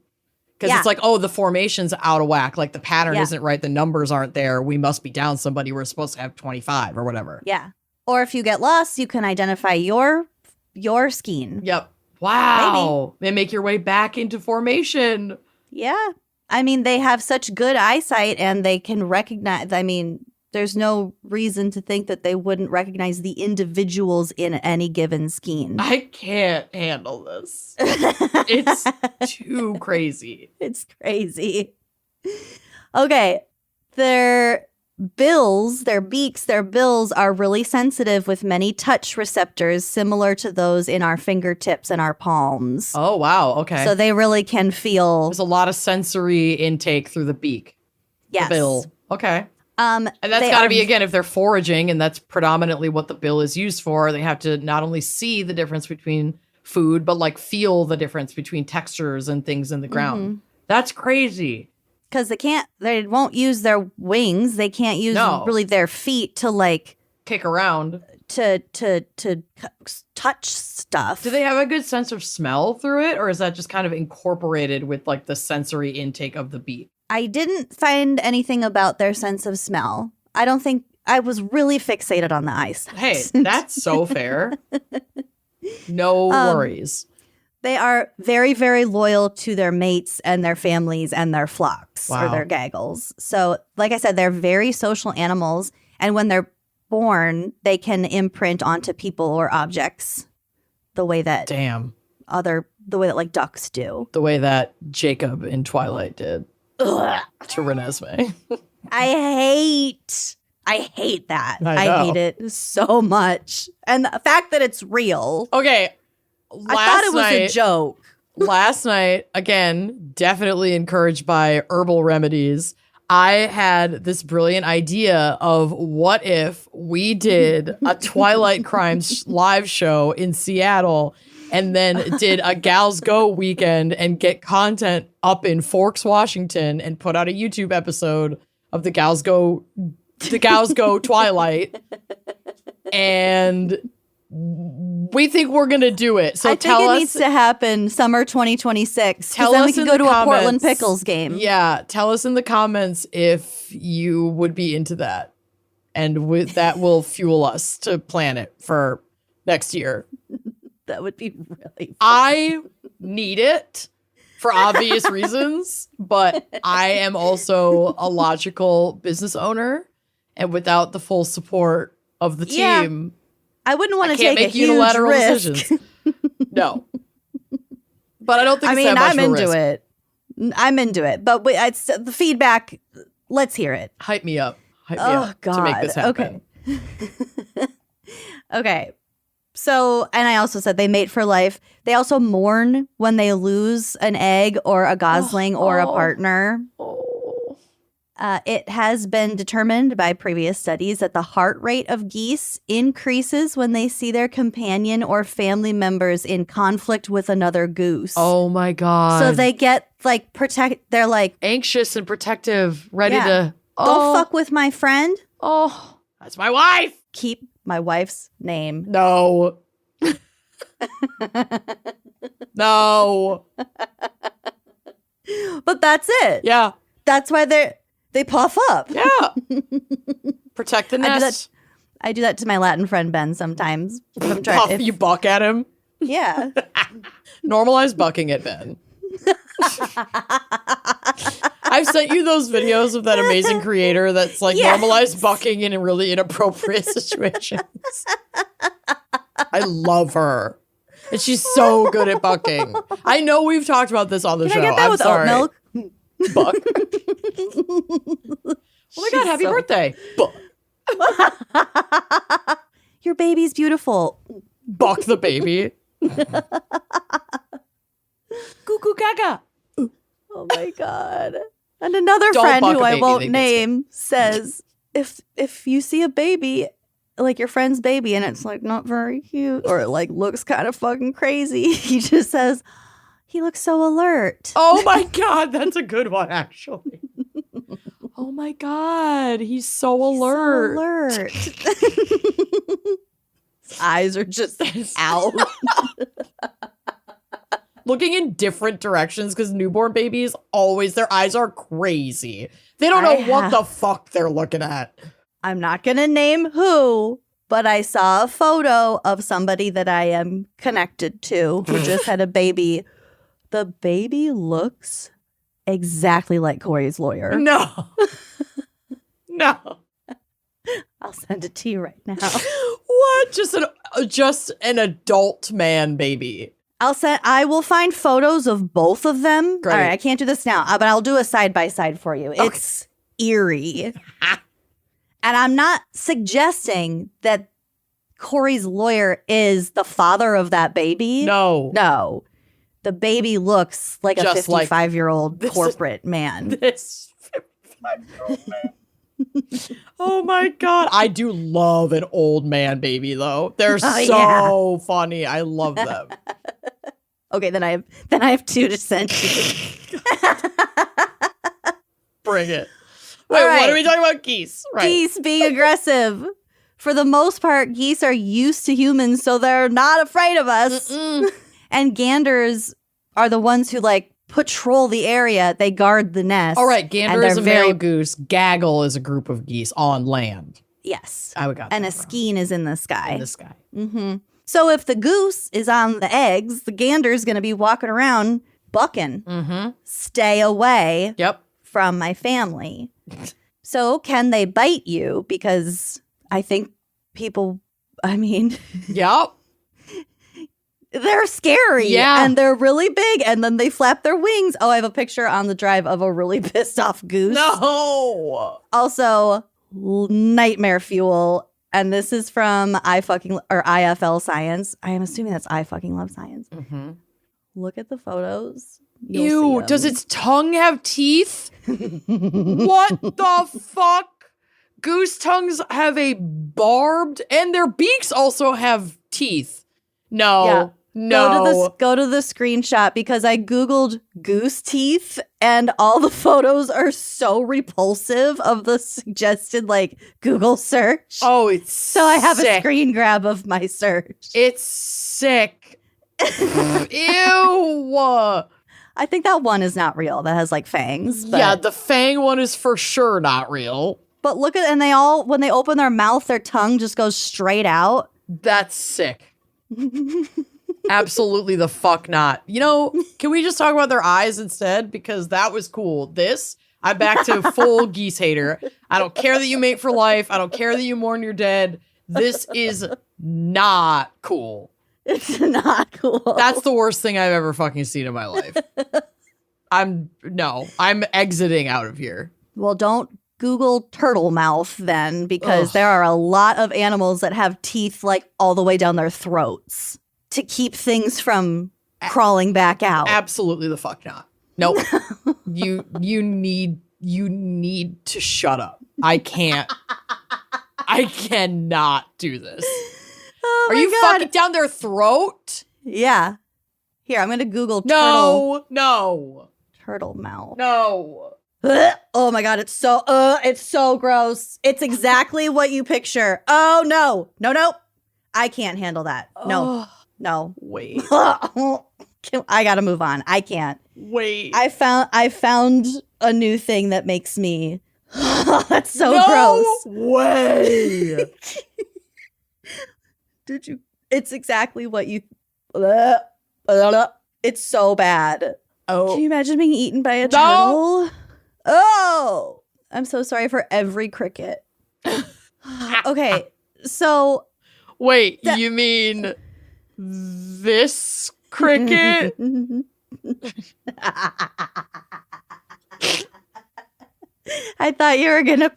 Because it's like, oh, the formation's out of whack. Like the pattern isn't right. The numbers aren't there. We must be down somebody. We're supposed to have 25 or whatever. Yeah. Or if you get lost, you can identify your skein. Yep. Wow. Maybe. And make your way back into formation. Yeah. I mean, they have such good eyesight and they can recognize. I mean, there's no reason to think that they wouldn't recognize the individuals in any given skein. I can't handle this. It's too crazy. It's crazy. Okay. Their bills, their beaks, their bills are really sensitive with many touch receptors similar to those in our fingertips and our palms. Oh, wow. Okay. So they really can feel. There's a lot of sensory intake through the beak. Yes. The bill. Okay. And that's got to be, again, if they're foraging, and that's predominantly what the bill is used for, they have to not only see the difference between food, but like feel the difference between textures and things in the ground. Mm-hmm. That's crazy. Because they won't use their wings. They can't use really their feet to like kick around to touch stuff. Do they have a good sense of smell through it, or is that just kind of incorporated with like the sensory intake of the beak? I didn't find anything about their sense of smell. I don't think I was really fixated on the eyesight. Hey, that's so fair. No worries. They are very, very loyal to their mates and their families and their flocks or their gaggles. So, like I said, they're very social animals. And when they're born, they can imprint onto people or objects the way that like ducks do. The way that Jacob in Twilight did. Ugh. To Renesmee. I hate that. I hate it so much. And the fact that it's real. Okay. I thought it was a joke. Last night, again, definitely encouraged by herbal remedies, I had this brilliant idea of what if we did a Twilight Crimes live show in Seattle and then did a Gals Go weekend and get content up in Forks, Washington, and put out a YouTube episode of the Gals Go Twilight. And we think we're going to do it. So I think it needs to happen summer 2026. Because then we can go to a Portland Pickles game. Yeah. Tell us in the comments if you would be into that. And that will fuel us to plan it for next year. That would be really fun. I need it for obvious reasons, but I am also a logical business owner. And without the full support of the team, I wouldn't want to take a huge unilateral risk. decisions. No. But I don't think I'm into it. I'm into it. But it's the feedback, let's hear it. Hype me up. God. To make this happen. Okay. Okay. So, and I also said they mate for life. They also mourn when they lose an egg or a gosling or a partner. It has been determined by previous studies that the heart rate of geese increases when they see their companion or family members in conflict with another goose. Oh my God. So they get like they're like anxious and protective, ready to don't fuck with my friend. Oh, that's my wife. Keep my wife's name. No. No. But that's it. Yeah. That's why they puff up. Yeah. Protect the nest. I do that to my Latin friend Ben sometimes. You buck at him? Yeah. Normalize bucking at Ben. I've sent you those videos of that amazing creator that's like normalized bucking in really inappropriate situations. I love her. And she's so good at bucking. I know we've talked about this on the show. Can I get that I'm with sorry. oat milk? Buck. Oh my God, happy birthday. Buck. Your baby's beautiful. Buck the baby. Cuckoo gaga. Oh my God. And another Don't friend buck who a I baby, won't they get name says, if you see a baby, like your friend's baby, and it's like not very cute or it like looks kind of fucking crazy, he just says, he looks so alert. Oh my God, that's a good one, actually. Oh my God, he's so alert. So alert. His eyes are just out. Looking in different directions because newborn babies always, their eyes are crazy. They don't know what the fuck they're looking at. I'm not going to name who, but I saw a photo of somebody that I am connected to who just had a baby. The baby looks exactly like Corey's lawyer. No. No. I'll send it to you right now. What? Just an adult man baby. I will find photos of both of them. Great. All right, I can't do this now, but I'll do a side by side for you. It's eerie. And I'm not suggesting that Corey's lawyer is the father of that baby. No. No. The baby looks like Just a 55-year-old corporate man. This 55-year-old man. Oh my God. I do love an old man baby though. They're so funny. I love them. Okay, then I have two to send you. Bring it. Wait, right. What are we talking about? Geese. Right. Geese being aggressive. For the most part, geese are used to humans, so they're not afraid of us. And ganders are the ones who like patrol the area. They guard the nest. All right, gander and is a they're male goose. Gaggle is a group of geese on land. Yes. I would got And that a wrong. skein is in the sky. In the sky. Mm-hmm. So if the goose is on the eggs, the gander's going to be walking around bucking. Mm-hmm. Stay away Yep. from my family. So can they bite you? Because I think people, Yep. they're scary. Yeah. And they're really big. And then they flap their wings. Oh, I have a picture on the drive of a really pissed off goose. No. Also, nightmare fuel. And this is from IFL Science. I am assuming that's I Fucking Love Science. Mm-hmm. Look at the photos. Ew, does its tongue have teeth? What the fuck? Goose tongues have a barbed, and their beaks also have teeth. No, Yeah. no. Go to the screenshot because I Googled goose teeth and all the photos are so repulsive of the suggested Google search. Oh, it's so I have sick. a screen grab of my search. It's sick. Ew. I think that one is not real. That has fangs. But, Yeah, the fang one is for sure not real. But look at, and they all, when they open their mouth, their tongue just goes straight out. That's sick. Absolutely the fuck not. Can we just talk about their eyes instead? Because that was cool. I'm back to full geese hater. I don't care that you mate for life. I don't care that you mourn your dead. This is not cool. It's not cool. That's the worst thing I've ever fucking seen in my life. I'm exiting out of here. Well, don't Google turtle mouth then, because there are a lot of animals that have teeth all the way down their throats to keep things from crawling back out. Absolutely the fuck not. Nope. You need to shut up. I cannot do this. Oh Are my you God. fucking down their throat? Yeah. Here, I'm going to Google No. turtle mouth. No. Ugh. Oh my God, it's so gross. It's exactly what you picture. Oh no. No. I can't handle that. No. Wait. I gotta move on. I can't. Wait. I found a new thing that makes me that's so no gross. way. It's exactly what you it's so bad. Oh. Can you imagine being eaten by a turtle? Oh, I'm so sorry for every cricket. Okay, so Wait, you mean this cricket? I thought you were going to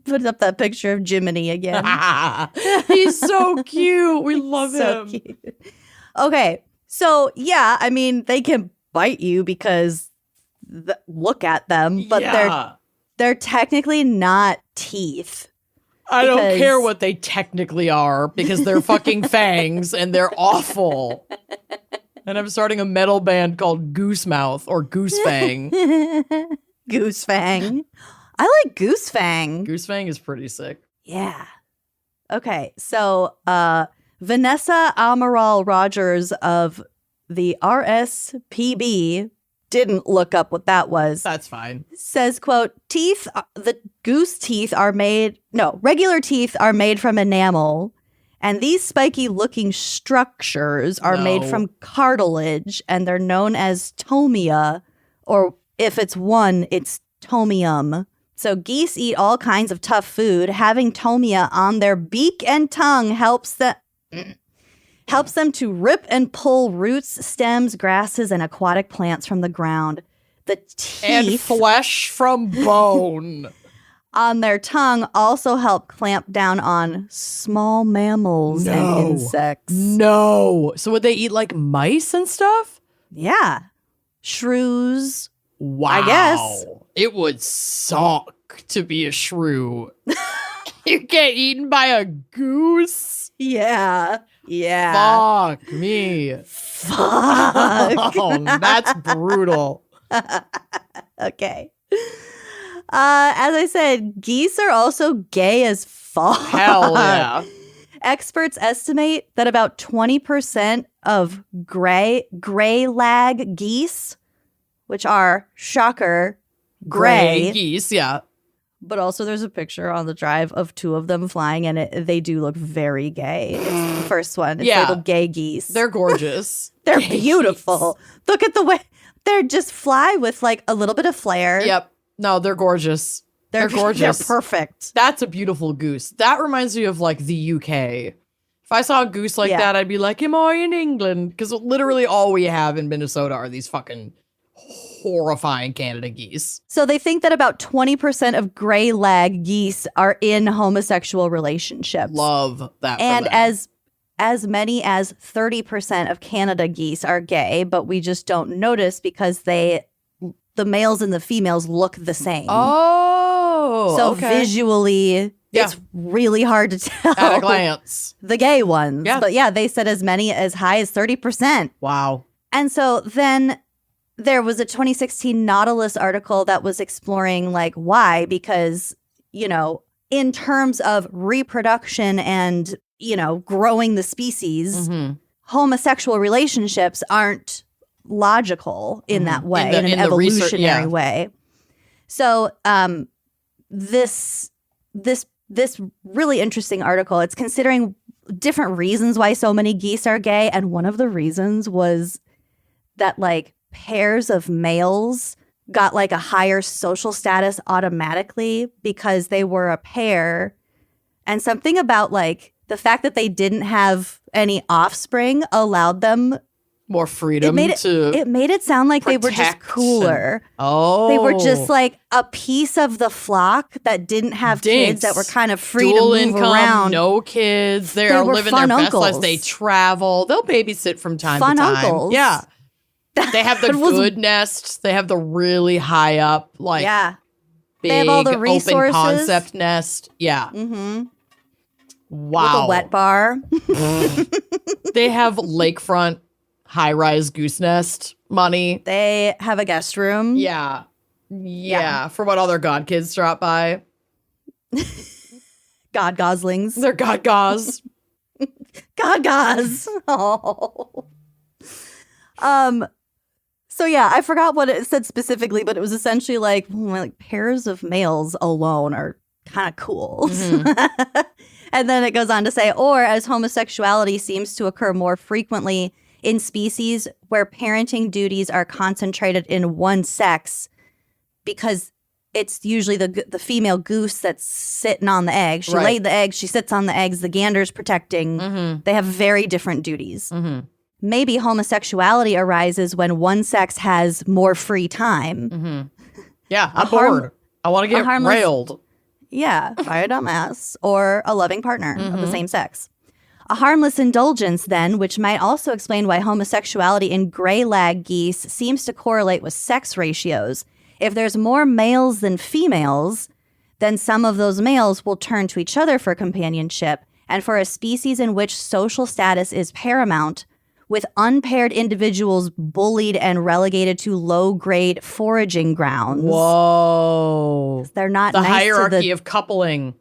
put up that picture of Jiminy again. He's so cute. We love So him. cute. Okay. So, yeah, I mean, they can bite you because look at them, but they're technically not teeth. I don't care what they technically are because they're fucking fangs and they're awful. And I'm starting a metal band called Goose Mouth or Goose Fang. Goose Fang. I like Goose Fang. Goose Fang is pretty sick. Yeah. Okay. So, Vanessa Amaral Rogers of the RSPB didn't look up what that was. That's fine. Says, quote, the goose teeth regular teeth are made from enamel, and these spiky looking structures are made from cartilage, and they're known as tomia, or if it's one, it's tomium. So geese eat all kinds of tough food. Having tomia on their beak and tongue helps them to rip and pull roots, stems, grasses, and aquatic plants from the ground. The teeth and flesh from bone on their tongue also help clamp down on small mammals and insects. No. So would they eat like mice and stuff? Yeah. Shrews. Wow. I guess. It would suck to be a shrew. You get eaten by a goose? Yeah. Yeah. Fuck me. Fuck. Oh, that's brutal. Okay. As I said, geese are also gay as fuck. Hell yeah. Experts estimate that about 20% of gray lag geese, which are, shocker, gray geese, yeah. But also there's a picture on the drive of two of them flying, and they do look very gay. It's the first one. It's labeled gay geese. They're gorgeous. They're beautiful. Look at the way they're just fly with like a little bit of flair. Yep. No, they're gorgeous. They're gorgeous. They're perfect. That's a beautiful goose. That reminds me of like the UK. If I saw a goose like that, I'd be like, am I in England? Because literally all we have in Minnesota are these fucking horrifying Canada geese. So they think that about 20% of gray lag geese are in homosexual relationships. Love that. And as many as 30% of Canada geese are gay, but we just don't notice because the males and the females look the same. Oh, so visually, it's really hard to tell at a glance the gay ones. Yeah. But yeah, they said as high as 30%. Wow. And so then there was a 2016 Nautilus article that was exploring like why, because, you know, in terms of reproduction and, you know, growing the species, homosexual relationships aren't logical in that way, in an evolutionary way. So this really interesting article, it's considering different reasons why so many geese are gay. And one of the reasons was that like pairs of males got like a higher social status automatically because they were a pair. And something about like the fact that they didn't have any offspring allowed them more freedom. It made it sound like they were just cooler. They were just like a piece of the flock that didn't have kids, that were kind of free Dual to move income, around. No kids. They are living their best lives. They travel. They'll babysit from time to time. Uncles. Yeah. They have the good nest. They have the really high up, like big they have all the resources. Open concept nest. Yeah. Mm-hmm. Wow. With a wet bar. They have lakefront high-rise goose nest money. They have a guest room. Yeah. For what other god kids drop by. God goslings. They're god gauze. God gauze. Oh. So yeah, I forgot what it said specifically, but it was essentially like pairs of males alone are kind of cool. Mm-hmm. And then it goes on to say, or as homosexuality seems to occur more frequently in species where parenting duties are concentrated in one sex, because it's usually the female goose that's sitting on the egg. She laid the egg. She sits on the eggs. The gander's protecting. They have very different duties. Maybe homosexuality arises when one sex has more free time. Yeah, I'm bored. I want to get railed. Yeah, by a dumbass or a loving partner of the same sex. A harmless indulgence, then, which might also explain why homosexuality in gray lag geese seems to correlate with sex ratios. If there's more males than females, then some of those males will turn to each other for companionship. And for a species in which social status is paramount, with unpaired individuals bullied and relegated to low-grade foraging grounds. Whoa. They're not the nice hierarchy of coupling.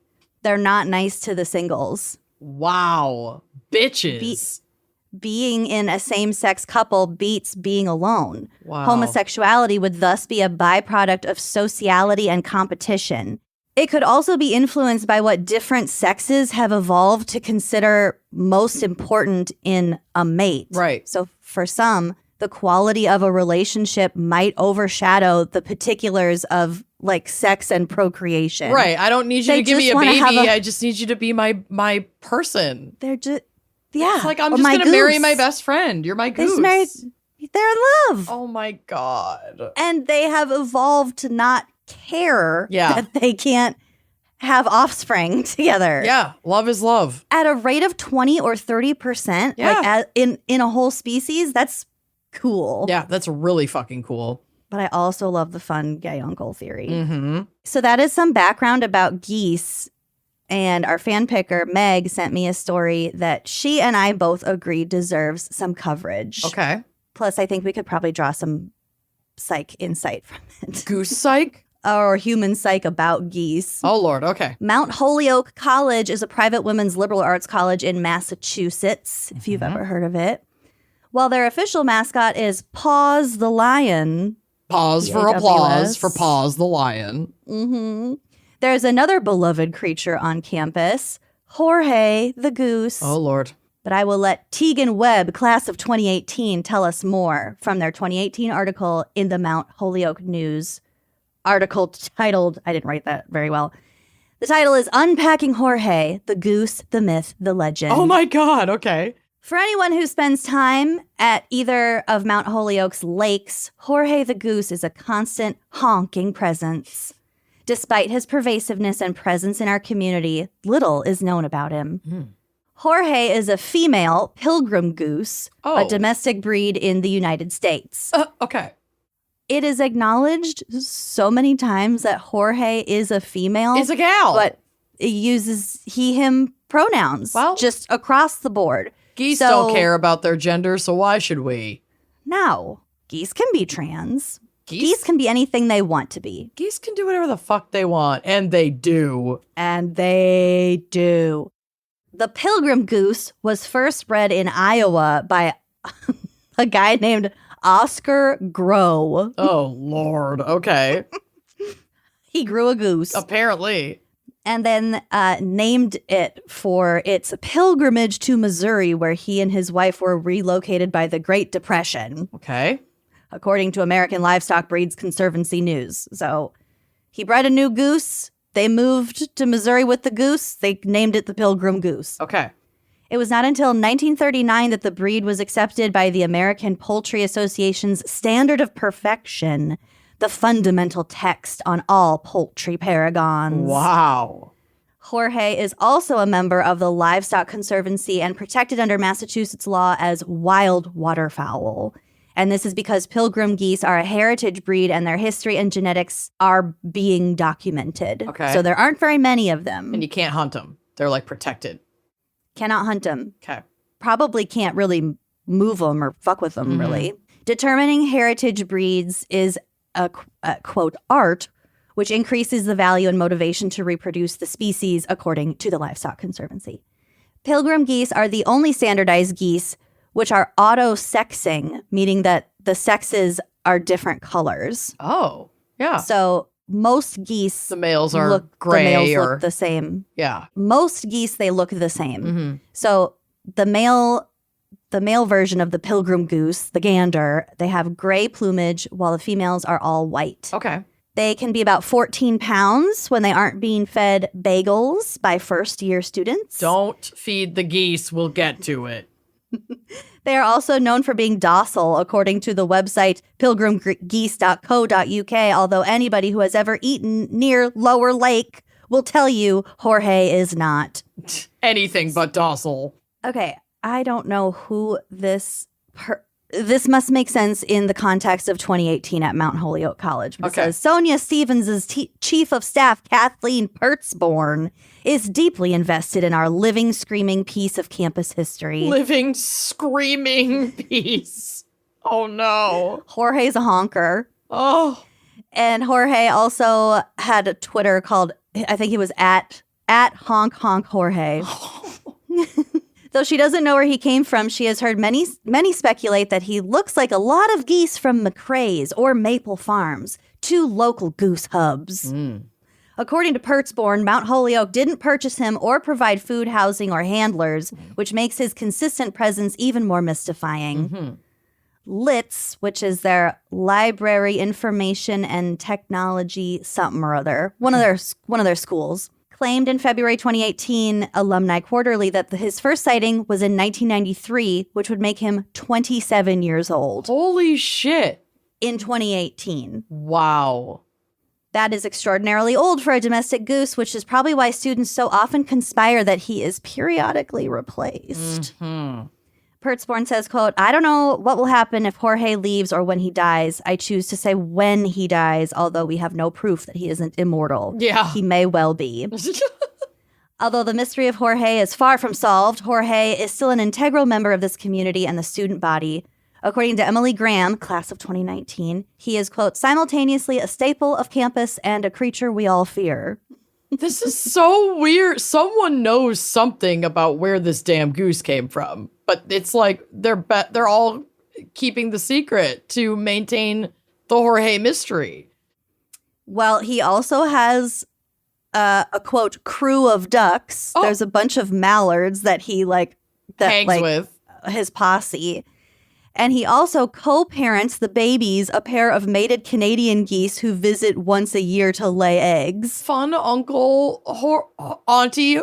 They're not nice to the singles. Wow. Bitches. Being in a same-sex couple beats being alone. Wow. Homosexuality would thus be a byproduct of sociality and competition. It could also be influenced by what different sexes have evolved to consider most important in a mate. Right. So for some, the quality of a relationship might overshadow the particulars of like sex and procreation. Right. I don't need you to give me a baby. I just need you to be my person. They're just, yeah. It's like, I'm just going to marry my best friend. You're my goose. They're in love. Oh my God. And they have evolved to not care that they can't have offspring together. Yeah. Love is love. At a rate of 20 or 30%, like in a whole species, that's cool. Yeah, that's really fucking cool. But I also love the fun gay uncle theory. So that is some background about geese. And our fan picker, Meg, sent me a story that she and I both agree deserves some coverage. Okay. Plus, I think we could probably draw some psych insight from it. Goose psych? Or human psych about geese. Oh, Lord. Okay. Mount Holyoke College is a private women's liberal arts college in Massachusetts, if you've ever heard of it. While their official mascot is Paws the Lion. Pause for applause for Paws the Lion. There's another beloved creature on campus, Jorge the Goose. Oh, Lord. But I will let Tegan Webb, class of 2018, tell us more from their 2018 article in the Mount Holyoke News. Article titled, I didn't write that very well. The title is Unpacking Jorge, the Goose, the Myth, the Legend. Oh my God, okay. For anyone who spends time at either of Mount Holyoke's lakes, Jorge the Goose is a constant honking presence. Despite his pervasiveness and presence in our community, little is known about him. Jorge is a female pilgrim goose, a domestic breed in the United States. Okay. It is acknowledged so many times that Jorge is a female. Is a gal. But it uses he, him pronouns just across the board. Geese don't care about their gender, so why should we? No. Geese can be trans. Geese can be anything they want to be. Geese can do whatever the fuck they want, and they do. And they do. The pilgrim goose was first bred in Iowa by a guy named Oscar Grow. Oh, Lord. Okay. He grew a goose. Apparently. And then named it for its pilgrimage to Missouri, where he and his wife were relocated by the Great Depression. Okay. According to American Livestock Breeds Conservancy News. So he bred a new goose. They moved to Missouri with the goose. They named it the Pilgrim Goose. Okay. It was not until 1939 that the breed was accepted by the American Poultry Association's Standard of Perfection, the fundamental text on all poultry paragons. Wow. Jorge is also a member of the Livestock Conservancy and protected under Massachusetts law as wild waterfowl. And this is because pilgrim geese are a heritage breed and their history and genetics are being documented. Okay. So there aren't very many of them. And you can't hunt them. They're like protected. Cannot hunt them. Okay. Probably can't really move them or fuck with them, really. Determining heritage breeds is a quote, art, which increases the value and motivation to reproduce the species, according to the Livestock Conservancy. Pilgrim geese are the only standardized geese which are auto-sexing, meaning that the sexes are different colors. Oh, yeah. So most geese, the males are gray, the males or look the same. Yeah. Most geese, they look the same. So the male version of the pilgrim goose, the gander, they have gray plumage, while the females are all white. Okay. They can be about 14 pounds when they aren't being fed bagels by first-year students. Don't feed the geese. We'll get to it. They are also known for being docile, according to the website pilgrimgeese.co.uk, although anybody who has ever eaten near Lower Lake will tell you Jorge is not. Anything but docile. Okay, I don't know who this must make sense in the context of 2018 at Mount Holyoke College. It says, Sonia Stevens' chief of staff, Kathleen Pertzborn, is deeply invested in our living, screaming piece of campus history. Living, screaming piece. Oh, no. Jorge's a honker. Oh. And Jorge also had a Twitter called, I think he was at honk honk Jorge. Though she doesn't know where he came from, she has heard many speculate that he looks like a lot of geese from McRae's or Maple Farms, two local goose hubs. According to Pertzborn, Mount Holyoke didn't purchase him or provide food, housing, or handlers, which makes his consistent presence even more mystifying. LITS, which is their Library Information and Technology something or other, one of their schools, claimed in February 2018 Alumni Quarterly that his first sighting was in 1993, which would make him 27 years old. Holy shit. In 2018. Wow. That is extraordinarily old for a domestic goose, which is probably why students so often conspire that he is periodically replaced. Pertzborn says, quote, I don't know what will happen if Jorge leaves or when he dies. I choose to say when he dies, although we have no proof that he isn't immortal. Yeah. He may well be. Although the mystery of Jorge is far from solved, Jorge is still an integral member of this community and the student body. According to Emily Graham, class of 2019, he is, quote, simultaneously a staple of campus and a creature we all fear. This is so weird. Someone knows something about where this damn goose came from, but it's like they're all keeping the secret to maintain the Jorge mystery. Well, he also has a quote crew of ducks. Oh. There's a bunch of mallards that he hangs with his posse. And he also co-parents the babies, a pair of mated Canadian geese who visit once a year to lay eggs. Fun Uncle Auntie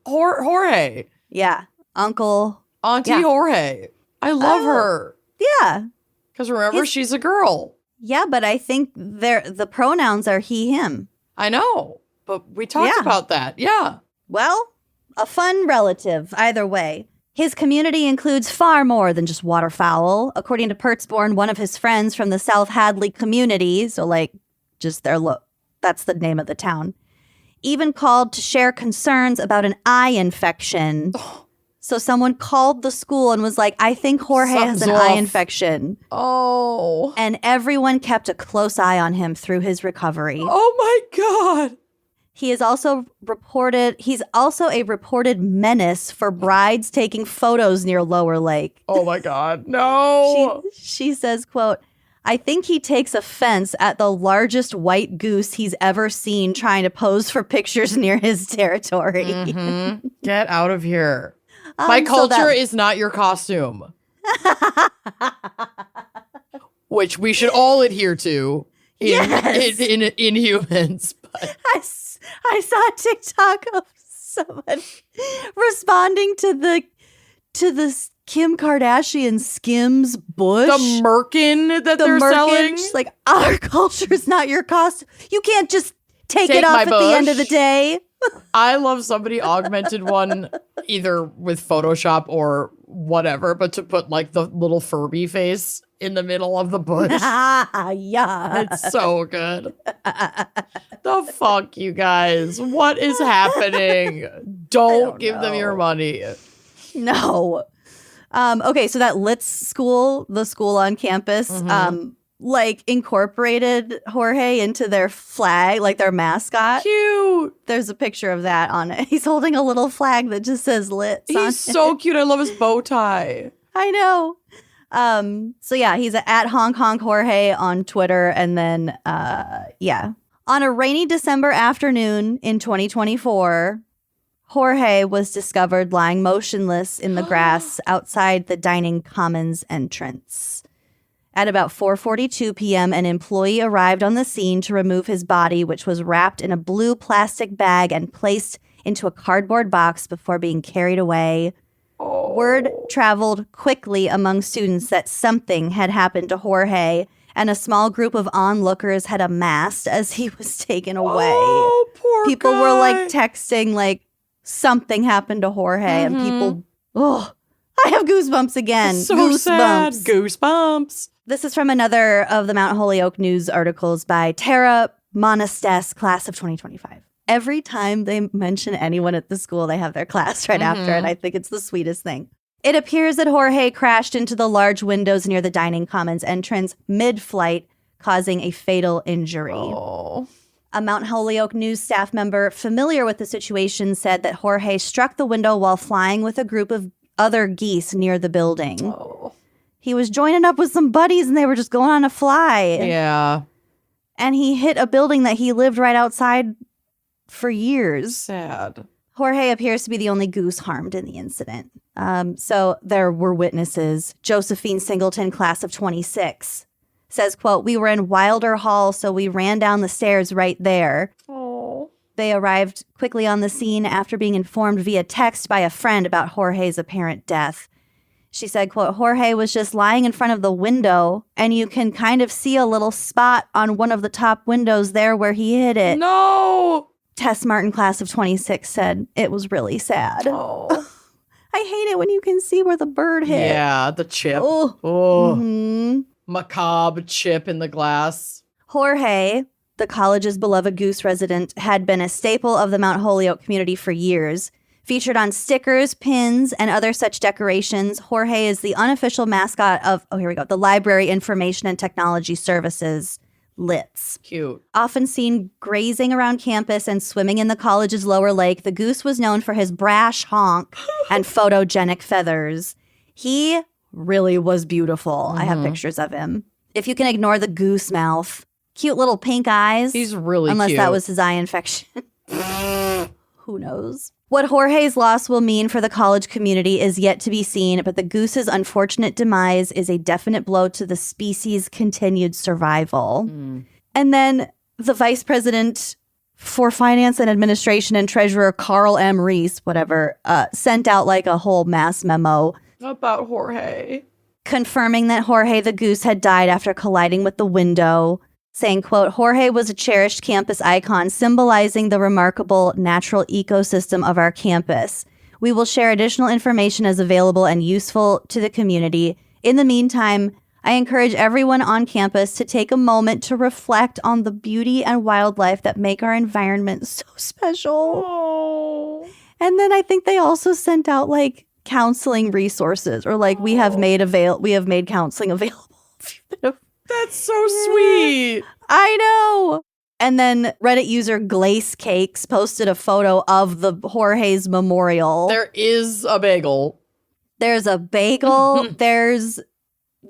Jorge. Yeah. Auntie Yeah. Jorge. I love her. Yeah. Because remember, she's a girl. Yeah, but I think the pronouns are he, him. I know. But we talked about that. Yeah. Well, a fun relative, either way. His community includes far more than just waterfowl. According to Pertzborn, one of his friends from the South Hadley community, so that's the name of the town, even called to share concerns about an eye infection. So someone called the school and was like, I think Jorge has an eye infection. Oh. And everyone kept a close eye on him through his recovery. Oh my God. He's also a reported menace for brides taking photos near Lower Lake. Oh my God. No. She says, quote, I think he takes offense at the largest white goose he's ever seen trying to pose for pictures near his territory. Mm-hmm. Get out of here. My culture is not your costume. Which we should all adhere to in humans. But I saw a TikTok of someone responding to the Kim Kardashian Skims bush. The merkin that they're selling. She's like, our culture is not your costume. You can't just take it off my at the end of the bush. day. I love somebody augmented one either with Photoshop or whatever, but to put like the little Furby face in the middle of the bush. Yeah. It's so good. The fuck, you guys? What is happening? Don't give them your money. No. Okay, so that Litz school, the school on campus, incorporated Jorge into their flag, like their mascot. Cute. There's a picture of that on it. He's holding a little flag that just says Litz on it. He's so cute. I love his bow tie. I know. So yeah, he's at Hong Kong Jorge on Twitter. And then, on a rainy December afternoon in 2024, Jorge was discovered lying motionless in the grass outside the dining commons entrance. At about 4:42 p.m., an employee arrived on the scene to remove his body, which was wrapped in a blue plastic bag and placed into a cardboard box before being carried away. Word traveled quickly among students that something had happened to Jorge, and a small group of onlookers had amassed as he was taken away. Oh, poor People guy. were like texting, like, something happened to Jorge, and people, I have goosebumps again. So sad. Goosebumps. This is from another of the Mount Holyoke News articles by Tara Monastes, class of 2025. Every time they mention anyone at the school, they have their class right after, and I think it's the sweetest thing. It appears that Jorge crashed into the large windows near the dining commons entrance mid-flight, causing a fatal injury. Oh. A Mount Holyoke News staff member familiar with the situation said that Jorge struck the window while flying with a group of other geese near the building. Oh. He was joining up with some buddies and they were just going on a fly. Yeah. And he hit a building that he lived right outside for years. Sad. Jorge appears to be the only goose harmed in the incident. So there were witnesses. Josephine Singleton, class of 26, says, quote, "We were in Wilder Hall, so we ran down the stairs right there." Oh. They arrived quickly on the scene after being informed via text by a friend about Jorge's apparent death. She said, quote, "Jorge was just lying in front of the window, and you can kind of see a little spot on one of the top windows there where he hit it." No. Tess Martin, class of 26, said, "It was really sad." Oh. I hate it when you can see where the bird hit. Yeah, the chip. Oh. Oh. Mhm. Macabre chip in the glass. Jorge, the college's beloved goose resident, had been a staple of the Mount Holyoke community for years. Featured on stickers, pins, and other such decorations, Jorge is the unofficial mascot of, the Library Information and Technology Services, LITS. Cute. Often seen grazing around campus and swimming in the college's lower lake, the goose was known for his brash honk and photogenic feathers. He really was beautiful. I have pictures of him. If you can ignore the goose mouth, cute little pink eyes. He's really unless cute. that was his eye infection. Who knows? What Jorge's loss will mean for the college community is yet to be seen, but the goose's unfortunate demise is a definite blow to the species' continued survival. And then the vice president for finance and administration and treasurer, Carl M. Reese, sent out like a whole mass memo About Jorge. confirming that Jorge the goose had died after colliding with the window, saying, quote, "Jorge was a cherished campus icon symbolizing the remarkable natural ecosystem of our campus. We will share additional information as available and useful to the community. In the meantime, I encourage everyone on campus to take a moment to reflect on the beauty and wildlife that make our environment so special." Oh. And then I think they also sent out like counseling resources, or like we have made counseling available. That's so sweet. I know. And then Reddit user Glace Cakes posted a photo of the Jorge's memorial. There is a bagel. There's a bagel. There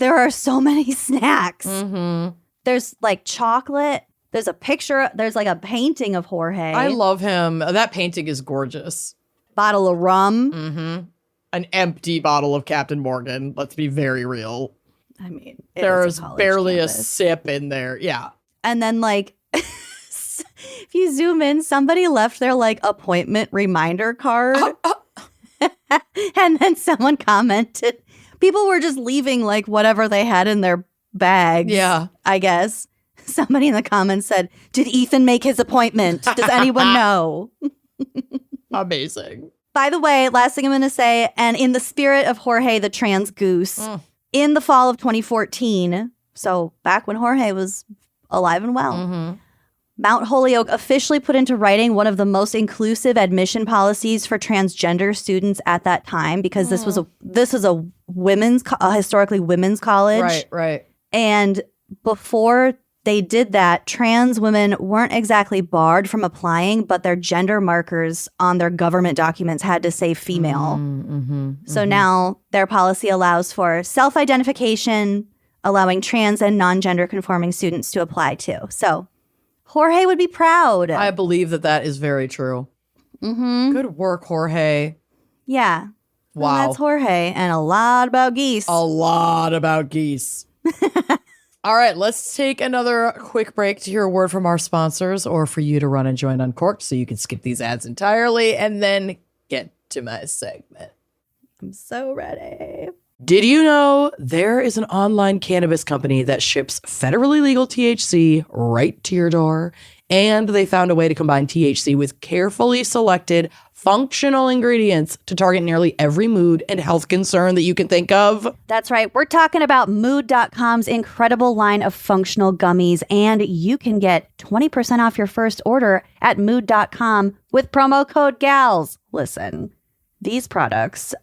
are so many snacks. Mm-hmm. There's like chocolate. There's a picture. There's like a painting of Jorge. I love him. That painting is gorgeous. Bottle of rum. Mm-hmm. An empty bottle of Captain Morgan. Let's be very real. I mean, There's barely campus. a sip in there. Yeah. And then like, if you zoom in, somebody left their like appointment reminder card. And then someone commented, people were just leaving like whatever they had in their bags. Yeah. I guess. Somebody in the comments said, "Did Ethan make his appointment? Does anyone know?" Amazing. By the way, last thing I'm going to say, and in the spirit of Jorge the trans goose, in the fall of 2014, so back when Jorge was alive and well, Mount Holyoke officially put into writing one of the most inclusive admission policies for transgender students at that time, because this was a historically women's college. Right. And before they did that, trans women weren't exactly barred from applying, but their gender markers on their government documents had to say female. So now their policy allows for self-identification, allowing trans and non-gender conforming students to apply too. So Jorge would be proud. I believe that is very true. Good work, Jorge. Yeah. Wow. And that's Jorge, and a lot about geese. A lot about geese. All right, let's take another quick break to hear a word from our sponsors or for you to run and join Uncorked so you can skip these ads entirely and then get to my segment. I'm so ready. Did you know there is an online cannabis company that ships federally legal THC right to your door? And they found a way to combine THC with carefully selected functional ingredients to target nearly every mood and health concern that you can think of. That's right. We're talking about Mood.com's incredible line of functional gummies, and you can get 20% off your first order at Mood.com with promo code GALS. Listen, these products,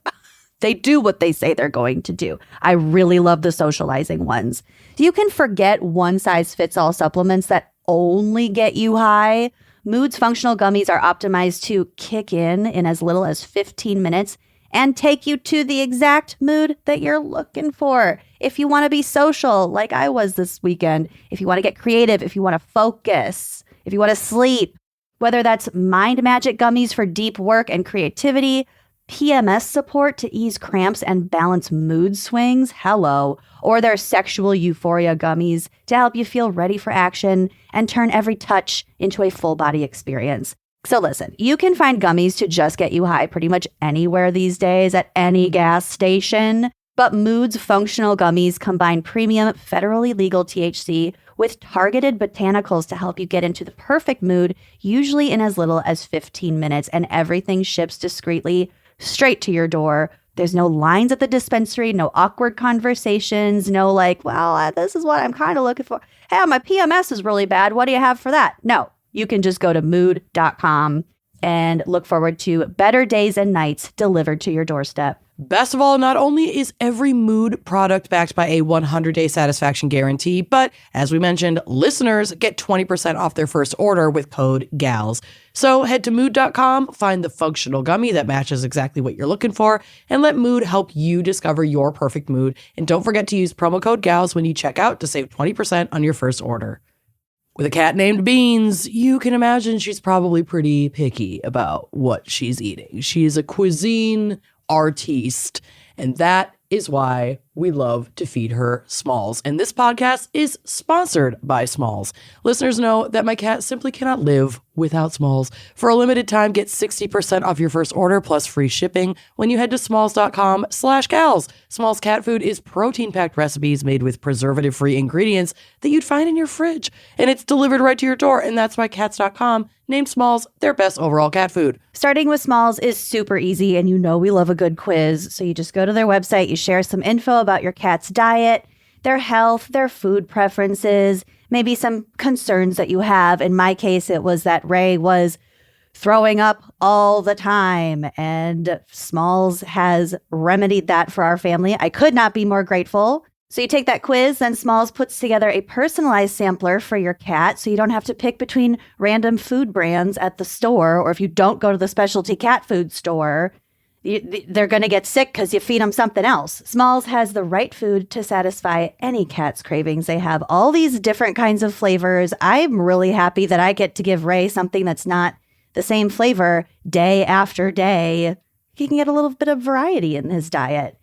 they do what they say they're going to do. I really love the socializing ones. You can forget one-size-fits-all supplements that only get you high. Mood's functional gummies are optimized to kick in as little as 15 minutes and take you to the exact mood that you're looking for. If you want to be social, like I was this weekend, if you want to get creative, if you want to focus, if you want to sleep, whether that's mind magic gummies for deep work and creativity, PMS support to ease cramps and balance mood swings, hello, or their sexual euphoria gummies to help you feel ready for action and turn every touch into a full body experience. So listen, you can find gummies to just get you high pretty much anywhere these days at any gas station, but Mood's functional gummies combine premium federally legal THC with targeted botanicals to help you get into the perfect mood, usually in as little as 15 minutes, and everything ships discreetly straight to your door. There's no lines at the dispensary, no awkward conversations, no like, well, this is what I'm kind of looking for. Hey, my PMS is really bad. What do you have for that? No, you can just go to Mood.com and look forward to better days and nights delivered to your doorstep. Best of all, not only is every Mood product backed by a 100-day satisfaction guarantee, but as we mentioned, listeners get 20% off their first order with code GALS. So head to Mood.com, find the functional gummy that matches exactly what you're looking for, and let Mood help you discover your perfect mood. And don't forget to use promo code GALS when you check out to save 20% on your first order. With a cat named Beans, you can imagine she's probably pretty picky about what she's eating. She's a cuisine artiste, and that is why we love to feed her Smalls. And this podcast is sponsored by Smalls. Listeners know that my cat simply cannot live without Smalls. For a limited time, get 60% off your first order plus free shipping when you head to smalls.com/gals. Smalls cat food is protein-packed recipes made with preservative-free ingredients that you'd find in your fridge. And it's delivered right to your door. And that's why cats.com named Smalls their best overall cat food. Starting with Smalls is super easy, and you know we love a good quiz. So you just go to their website, you share some info about your cat's diet, their health, their food preferences, maybe some concerns that you have. In my case, it was that Ray was throwing up all the time, and Smalls has remedied that for our family. I could not be more grateful. So you take that quiz, then Smalls puts together a personalized sampler for your cat so you don't have to pick between random food brands at the store, or if you don't go to the specialty cat food store, they're going to get sick because you feed them something else. Smalls has the right food to satisfy any cat's cravings. They have all these different kinds of flavors. I'm really happy that I get to give Ray something that's not the same flavor day after day. He can get a little bit of variety in his diet.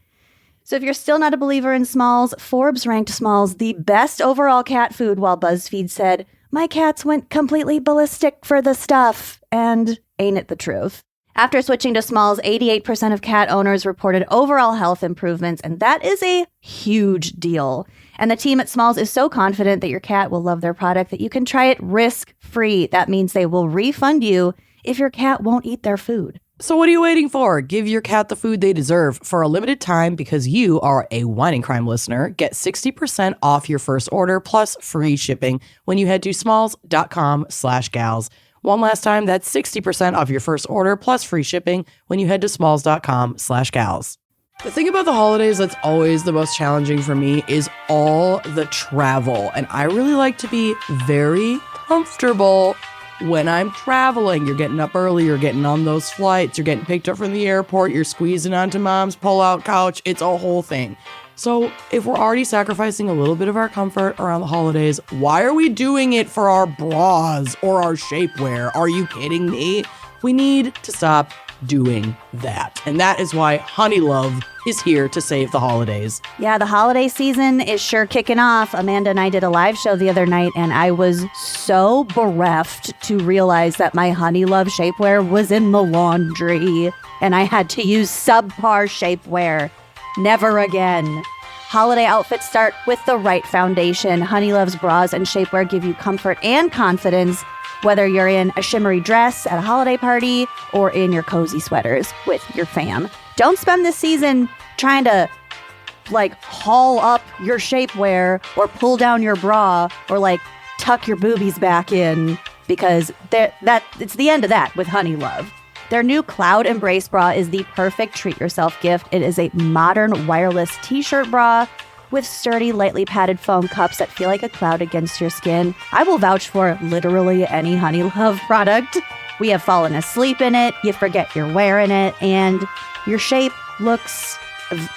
So if you're still not a believer in Smalls, Forbes ranked Smalls the best overall cat food, while BuzzFeed said, my cats went completely ballistic for the stuff. And ain't it the truth? After switching to Smalls, 88% of cat owners reported overall health improvements, and that is a huge deal. And the team at Smalls is so confident that your cat will love their product that you can try it risk-free. That means they will refund you if your cat won't eat their food. So what are you waiting for? Give your cat the food they deserve. For a limited time, because you are a Wine and Crime listener, get 60% off your first order plus free shipping when you head to smalls.com/gals. One last time, that's 60% off your first order plus free shipping when you head to smalls.com/gals. The thing about the holidays that's always the most challenging for me is all the travel. And I really like to be very comfortable when I'm traveling. You're getting up early, you're getting on those flights, you're getting picked up from the airport, you're squeezing onto mom's pull-out couch. It's a whole thing. So if we're already sacrificing a little bit of our comfort around the holidays, why are we doing it for our bras or our shapewear? Are you kidding me? We need to stop doing that. And that is why Honeylove is here to save the holidays. Yeah, the holiday season is sure kicking off. Amanda and I did a live show the other night, and I was so bereft to realize that my Honeylove shapewear was in the laundry, and I had to use subpar shapewear. Never again. Holiday outfits start with the right foundation. Honeylove's bras and shapewear give you comfort and confidence, whether you're in a shimmery dress at a holiday party or in your cozy sweaters with your fam. Don't spend this season trying to haul up your shapewear or pull down your bra or tuck your boobies back in, because it's the end of that with Honeylove. Their new Cloud Embrace bra is the perfect treat-yourself gift. It is a modern wireless t-shirt bra with sturdy, lightly padded foam cups that feel like a cloud against your skin. I will vouch for literally any Honeylove product. We have fallen asleep in it, you forget you're wearing it, and your shape looks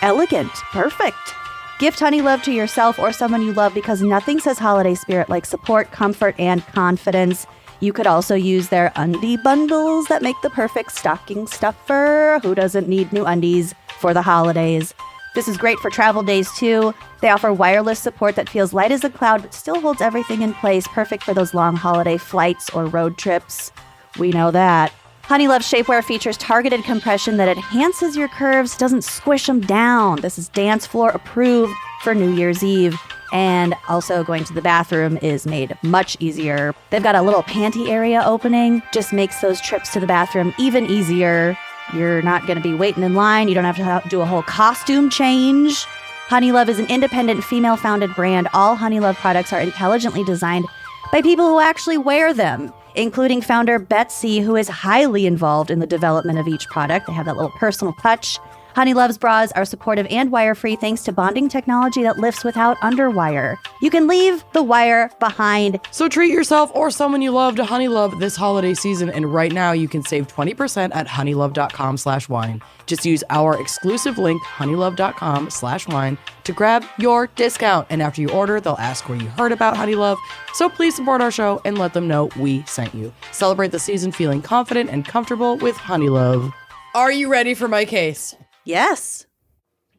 elegant, perfect. Gift Honeylove to yourself or someone you love, because nothing says holiday spirit like support, comfort, and confidence. You could also use their undie bundles that make the perfect stocking stuffer. Who doesn't need new undies for the holidays? This is great for travel days too. They offer wireless support that feels light as a cloud but still holds everything in place, perfect for those long holiday flights or road trips. We know that. Honeylove shapewear features targeted compression that enhances your curves, doesn't squish them down. This is dance floor approved for New Year's Eve. And also going to the bathroom is made much easier. They've got a little panty area opening, just makes those trips to the bathroom even easier. You're not going to be waiting in line. You don't have to do a whole costume change. Honeylove is an independent female-founded brand. All Honeylove products are intelligently designed by people who actually wear them, including founder Betsy, who is highly involved in the development of each product. They have that little personal touch. Honeylove's bras are supportive and wire-free thanks to bonding technology that lifts without underwire. You can leave the wire behind. So treat yourself or someone you love to Honeylove this holiday season, and right now you can save 20% at honeylove.com/wine. Just use our exclusive link, honeylove.com/wine, to grab your discount. And after you order, they'll ask where you heard about Honeylove. So please support our show and let them know we sent you. Celebrate the season feeling confident and comfortable with Honeylove. Are you ready for my case? Yes.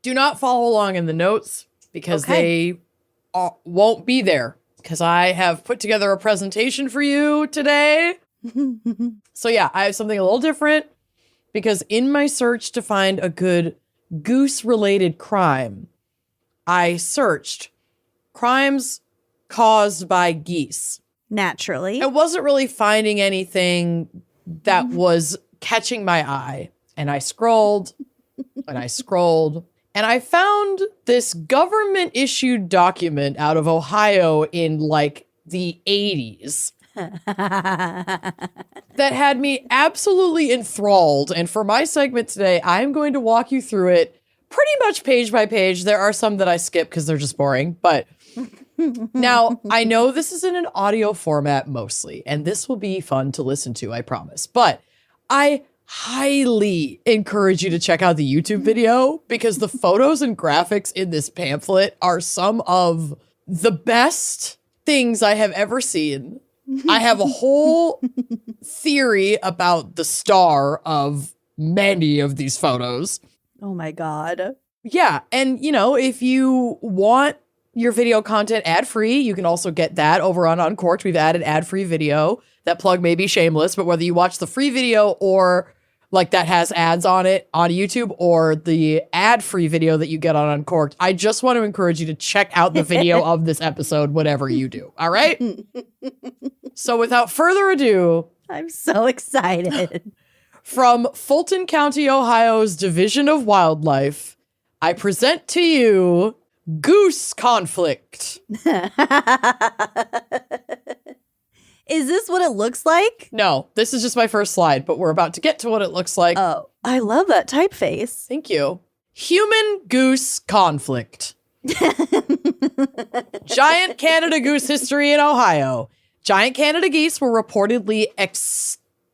Do not follow along in the notes because they won't be there, because I have put together a presentation for you today. So yeah, I have something a little different, because in my search to find a good goose-related crime, I searched crimes caused by geese. Naturally. I wasn't really finding anything that was catching my eye, and I scrolled. And I scrolled, and I found this government-issued document out of Ohio in the 80s that had me absolutely enthralled. And for my segment today, I'm going to walk you through it pretty much page by page. There are some that I skip because they're just boring, but now I know this is in an audio format mostly, and this will be fun to listen to, I promise. But I highly encourage you to check out the YouTube video, because the photos and graphics in this pamphlet are some of the best things I have ever seen. I have a whole theory about the star of many of these photos. Oh my God. Yeah. And, if you want your video content ad-free, you can also get that over on Uncorked. We've added ad-free video. That plug may be shameless, but whether you watch the free video or that has ads on it on YouTube, or the ad-free video that you get on Uncorked, I just want to encourage you to check out the video of this episode, whatever you do. All right? So without further ado, I'm so excited. From Fulton County, Ohio's Division of Wildlife, I present to you Goose Conflict. Is this what it looks like? No, this is just my first slide, but we're about to get to what it looks like. Oh, I love that typeface. Thank you. Human goose conflict. Giant Canada goose history in Ohio. Giant Canada geese were reportedly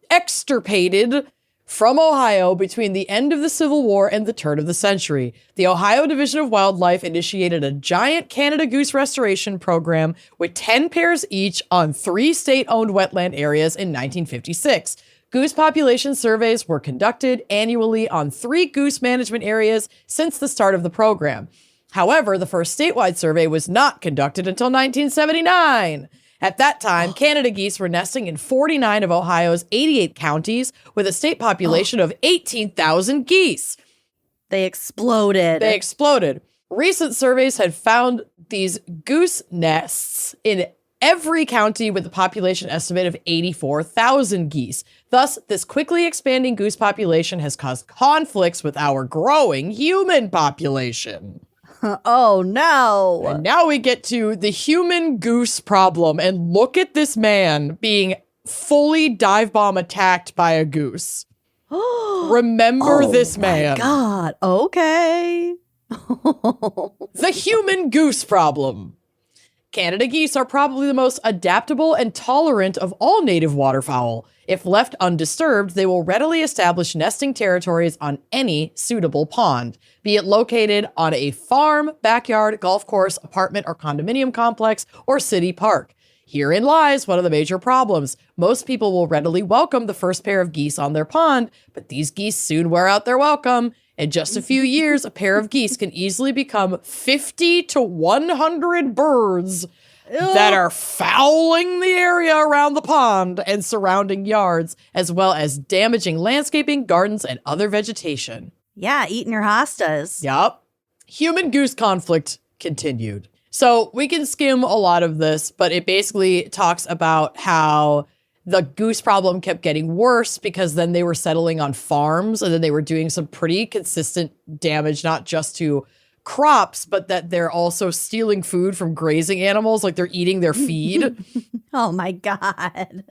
extirpated from Ohio between the end of the Civil War and the turn of the century. The Ohio Division of Wildlife initiated a giant Canada goose restoration program with 10 pairs each on 3 state-owned wetland areas in 1956. Goose population surveys were conducted annually on 3 goose management areas since the start of the program. However, the first statewide survey was not conducted until 1979. At that time, Canada geese were nesting in 49 of Ohio's 88 counties with a state population of 18,000 geese. They exploded. Recent surveys had found these goose nests in every county with a population estimate of 84,000 geese. Thus, this quickly expanding goose population has caused conflicts with our growing human population. Oh, no. And now we get to the human goose problem. And look at this man being fully dive bomb attacked by a goose. Remember this man. Oh, my God. Okay. The human goose problem. Canada geese are probably the most adaptable and tolerant of all native waterfowl. If left undisturbed, they will readily establish nesting territories on any suitable pond, be it located on a farm, backyard, golf course, apartment or condominium complex, or city park. Herein lies one of the major problems. Most people will readily welcome the first pair of geese on their pond, but these geese soon wear out their welcome. In just a few years, a pair of geese can easily become 50 to 100 birds that are fouling the area around the pond and surrounding yards, as well as damaging landscaping, gardens, and other vegetation. Yeah, eating your hostas. Yup. Human goose conflict continued. So we can skim a lot of this, but it basically talks about how the goose problem kept getting worse because then they were settling on farms and then they were doing some pretty consistent damage, not just to crops, but that they're also stealing food from grazing animals, like they're eating their feed. Oh my God.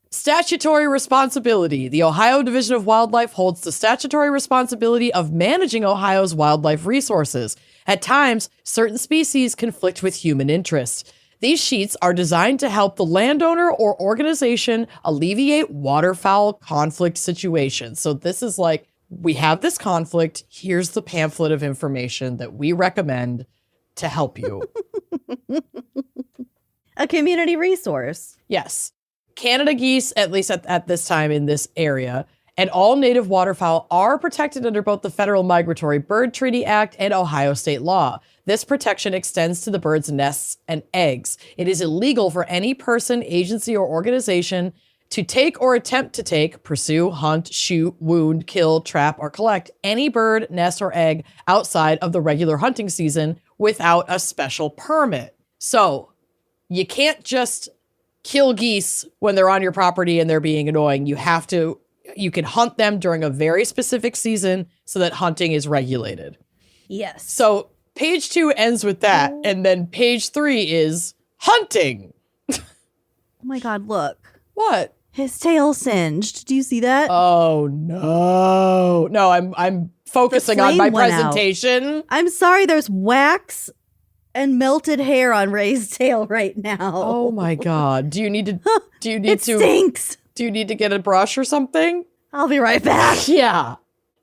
Statutory responsibility. The Ohio Division of Wildlife holds the statutory responsibility of managing Ohio's wildlife resources. At times, certain species conflict with human interest. These sheets are designed to help the landowner or organization alleviate waterfowl conflict situations. So this is like, we have this conflict. Here's the pamphlet of information that we recommend to help you. A community resource. Yes. Canada geese, at least at this time in this area, and all native waterfowl are protected under both the Federal Migratory Bird Treaty Act and Ohio state law. This protection extends to the birds' nests and eggs. It is illegal for any person, agency, or organization to take or attempt to take, pursue, hunt, shoot, wound, kill, trap, or collect any bird, nest, or egg outside of the regular hunting season without a special permit. So you can't just kill geese when they're on your property and they're being annoying. You can hunt them during a very specific season so that hunting is regulated. Yes. So page 2 ends with that. And then page 3 is hunting. Oh my God, look. What? His tail singed. Do you see that? Oh no. No, I'm focusing on my presentation. I'm sorry, there's wax and melted hair on Ray's tail right now. Oh my God. Do you need It stinks. Do you need to get a brush or something? I'll be right back. Yeah.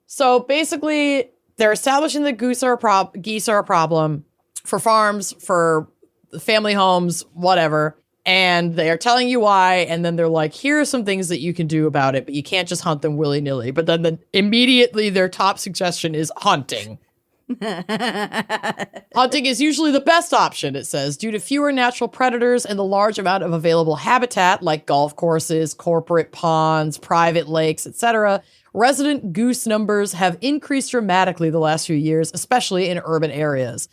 So basically, they're establishing that geese are a problem for farms, for family homes, whatever. And they are telling you why. And then they're like, here are some things that you can do about it, but you can't just hunt them willy-nilly. But then immediately their top suggestion is hunting. Hunting is usually the best option, it says, due to fewer natural predators and the large amount of available habitat like golf courses, corporate ponds, private lakes, etc. Resident goose numbers have increased dramatically the last few years, especially in urban areas.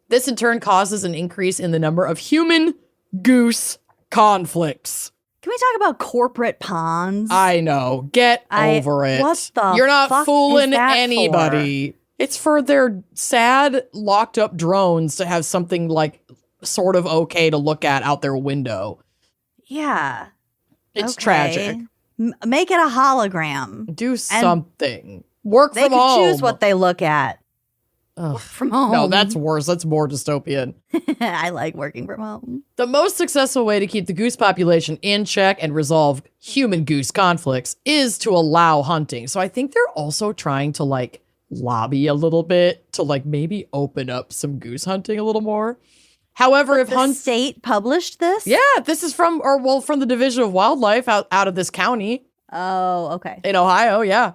This in turn causes an increase in the number of human goose conflicts. Can we talk about corporate ponds? I know. Get over it. What the You're not fuck fooling is that anybody. for? It's for their sad, locked up drones to have something like sort of okay to look at out their window. Yeah. It's Okay. tragic. Make it a hologram. Do something. Work They from home. can choose what they look at. Ugh. Work from home. No, that's worse. That's more dystopian. I like working from home. The most successful way to keep the goose population in check and resolve human goose conflicts is to allow hunting. So I think they're also trying to like lobby a little bit to like maybe open up some goose hunting a little more. However, if the state published this? Yeah, this is from the Division of Wildlife out of this county. Oh, okay. In Ohio, yeah.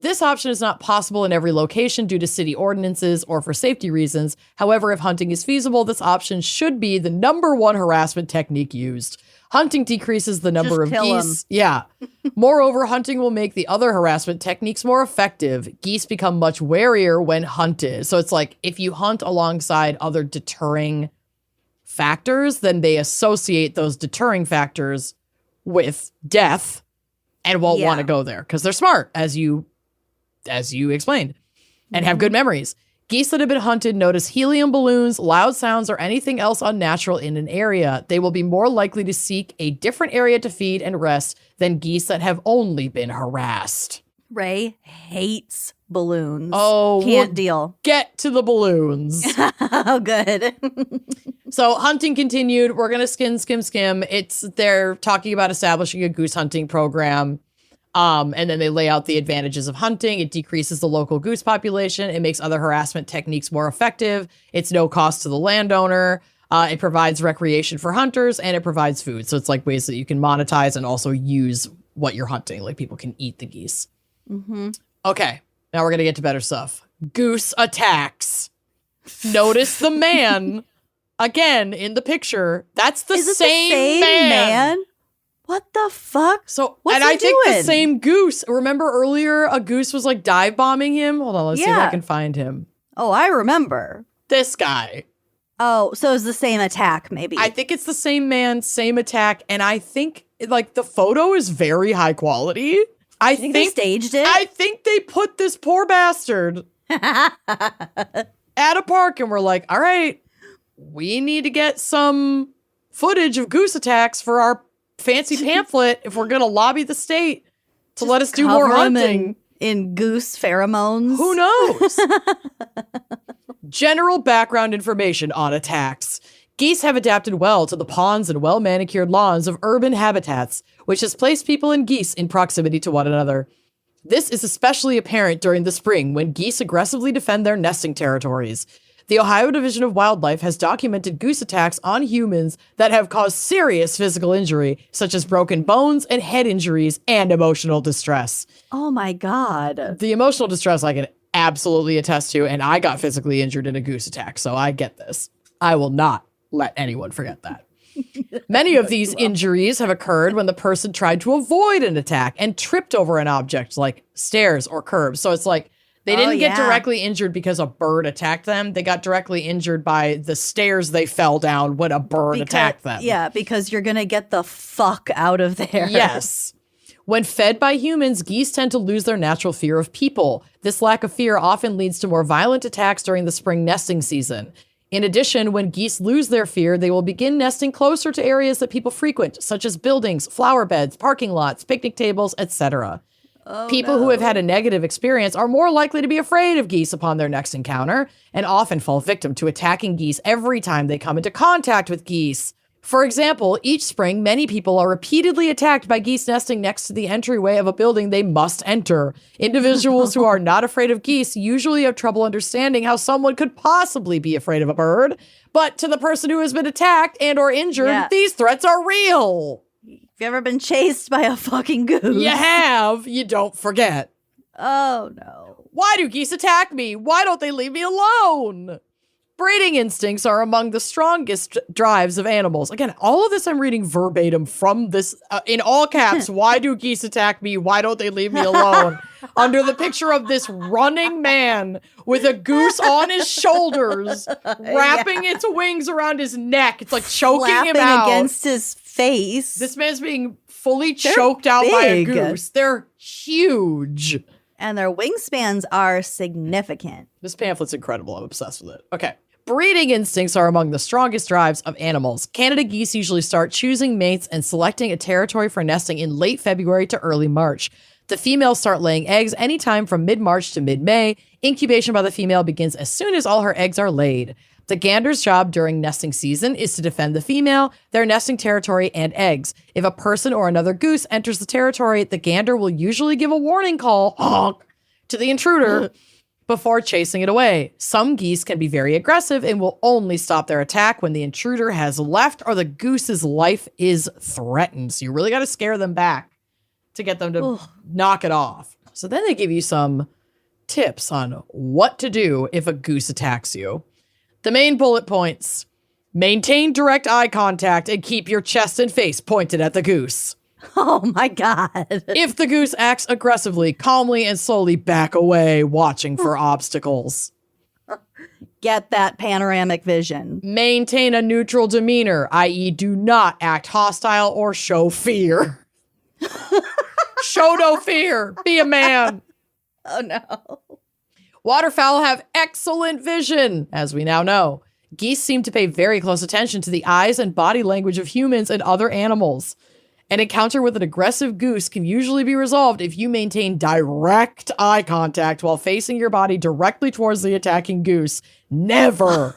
This option is not possible in every location due to city ordinances or for safety reasons. However, if hunting is feasible, this option should be the number one harassment technique used. Hunting decreases the number of geese. Yeah. Moreover, hunting will make the other harassment techniques more effective. Geese become much warier when hunted. So it's like if you hunt alongside other deterring factors, then they associate those deterring factors with death and won't want to go there because they're smart, as you explained, and have good memories. Geese that have been hunted notice helium balloons, loud sounds, or anything else unnatural in an area. They will be more likely to seek a different area to feed and rest than geese that have only been harassed. Ray hates balloons. Oh, can't deal. Get to the balloons. Oh, good. So hunting continued. We're going to skim. They're talking about establishing a goose hunting program. And then they lay out the advantages of hunting. It decreases the local goose population. It makes other harassment techniques more effective. It's no cost to the landowner. It provides recreation for hunters, and it provides food. So it's like ways that you can monetize and also use what you're hunting. Like people can eat the geese. Mm-hmm. Okay, now we're going to get to better stuff. Goose attacks. Notice the man again in the picture. That's the same man. What the fuck? So, what's and he I think doing? the same goose. Remember earlier, a goose was like dive bombing him? Hold on, let's see if I can find him. Oh, I remember. This guy. Oh, so it's the same attack, maybe. I think it's the same man, same attack. And I think like the photo is very high quality. I think they staged it. I think they put this poor bastard at a park and we're like, all right, we need to get some footage of goose attacks for our fancy pamphlet if we're gonna lobby the state to let us do more hunting in goose pheromones. Who knows? General background information on attacks. Geese have adapted well to the ponds and well-manicured lawns of urban habitats, which has placed people and geese in proximity to one another. This is especially apparent during the spring when geese aggressively defend their nesting territories. The Ohio Division of Wildlife has documented goose attacks on humans that have caused serious physical injury, such as broken bones and head injuries and emotional distress. Oh my God. The emotional distress I can absolutely attest to, and I got physically injured in a goose attack, so I get this. I will not let anyone forget that. Many of these injuries have occurred when the person tried to avoid an attack and tripped over an object like stairs or curbs. So it's like, they didn't get directly injured because a bird attacked them. They got directly injured by the stairs they fell down when a bird attacked them. Yeah, because you're going to get the fuck out of there. Yes. When fed by humans, geese tend to lose their natural fear of people. This lack of fear often leads to more violent attacks during the spring nesting season. In addition, when geese lose their fear, they will begin nesting closer to areas that people frequent, such as buildings, flower beds, parking lots, picnic tables, etc. People who have had a negative experience are more likely to be afraid of geese upon their next encounter and often fall victim to attacking geese every time they come into contact with geese. For example, each spring, many people are repeatedly attacked by geese nesting next to the entryway of a building they must enter. Individuals who are not afraid of geese usually have trouble understanding how someone could possibly be afraid of a bird. But to the person who has been attacked and or injured, these threats are real. Have you ever been chased by a fucking goose? You have. You don't forget. Oh, no. Why do geese attack me? Why don't they leave me alone? Breeding instincts are among the strongest drives of animals. Again, all of this I'm reading verbatim from this, in all caps. Why do geese attack me? Why don't they leave me alone? Under the picture of this running man with a goose on his shoulders, wrapping its wings around his neck. It's like choking him out. Against his face. This man's being fully choked out by a goose. They're huge. And their wingspans are significant. This pamphlet's incredible. I'm obsessed with it. Okay. Breeding instincts are among the strongest drives of animals. Canada geese usually start choosing mates and selecting a territory for nesting in late February to early March. The females start laying eggs anytime from mid-March to mid-May. Incubation by the female begins as soon as all her eggs are laid. The gander's job during nesting season is to defend the female, their nesting territory, and eggs. If a person or another goose enters the territory, the gander will usually give a warning call, honk, to the intruder before chasing it away. Some geese can be very aggressive and will only stop their attack when the intruder has left or the goose's life is threatened. So you really got to scare them back to get them to knock it off. So then they give you some tips on what to do if a goose attacks you. The main bullet points: maintain direct eye contact and keep your chest and face pointed at the goose. Oh my God. If the goose acts aggressively, calmly and slowly back away, watching for obstacles. Get that panoramic vision. Maintain a neutral demeanor, i.e. do not act hostile or show fear. Show no fear. Be a man. Oh no. Waterfowl have excellent vision, as we now know. Geese seem to pay very close attention to the eyes and body language of humans and other animals. An encounter with an aggressive goose can usually be resolved if you maintain direct eye contact while facing your body directly towards the attacking goose. Never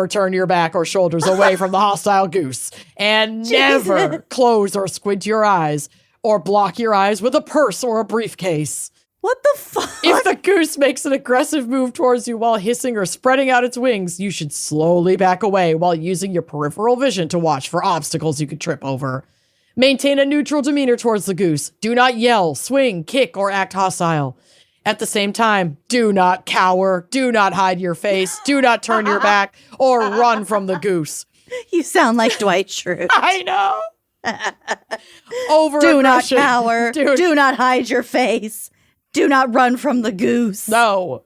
turn your back or shoulders away from the hostile goose. And never close or squint your eyes or block your eyes with a purse or a briefcase. What the fuck? If the goose makes an aggressive move towards you while hissing or spreading out its wings, you should slowly back away while using your peripheral vision to watch for obstacles you could trip over. Maintain a neutral demeanor towards the goose. Do not yell, swing, kick, or act hostile. At the same time, do not cower, do not hide your face, do not turn your back, or run from the goose. You sound like Dwight Schrute. I know. Over Do not cower. Do not hide your face. Do not run from the goose. No.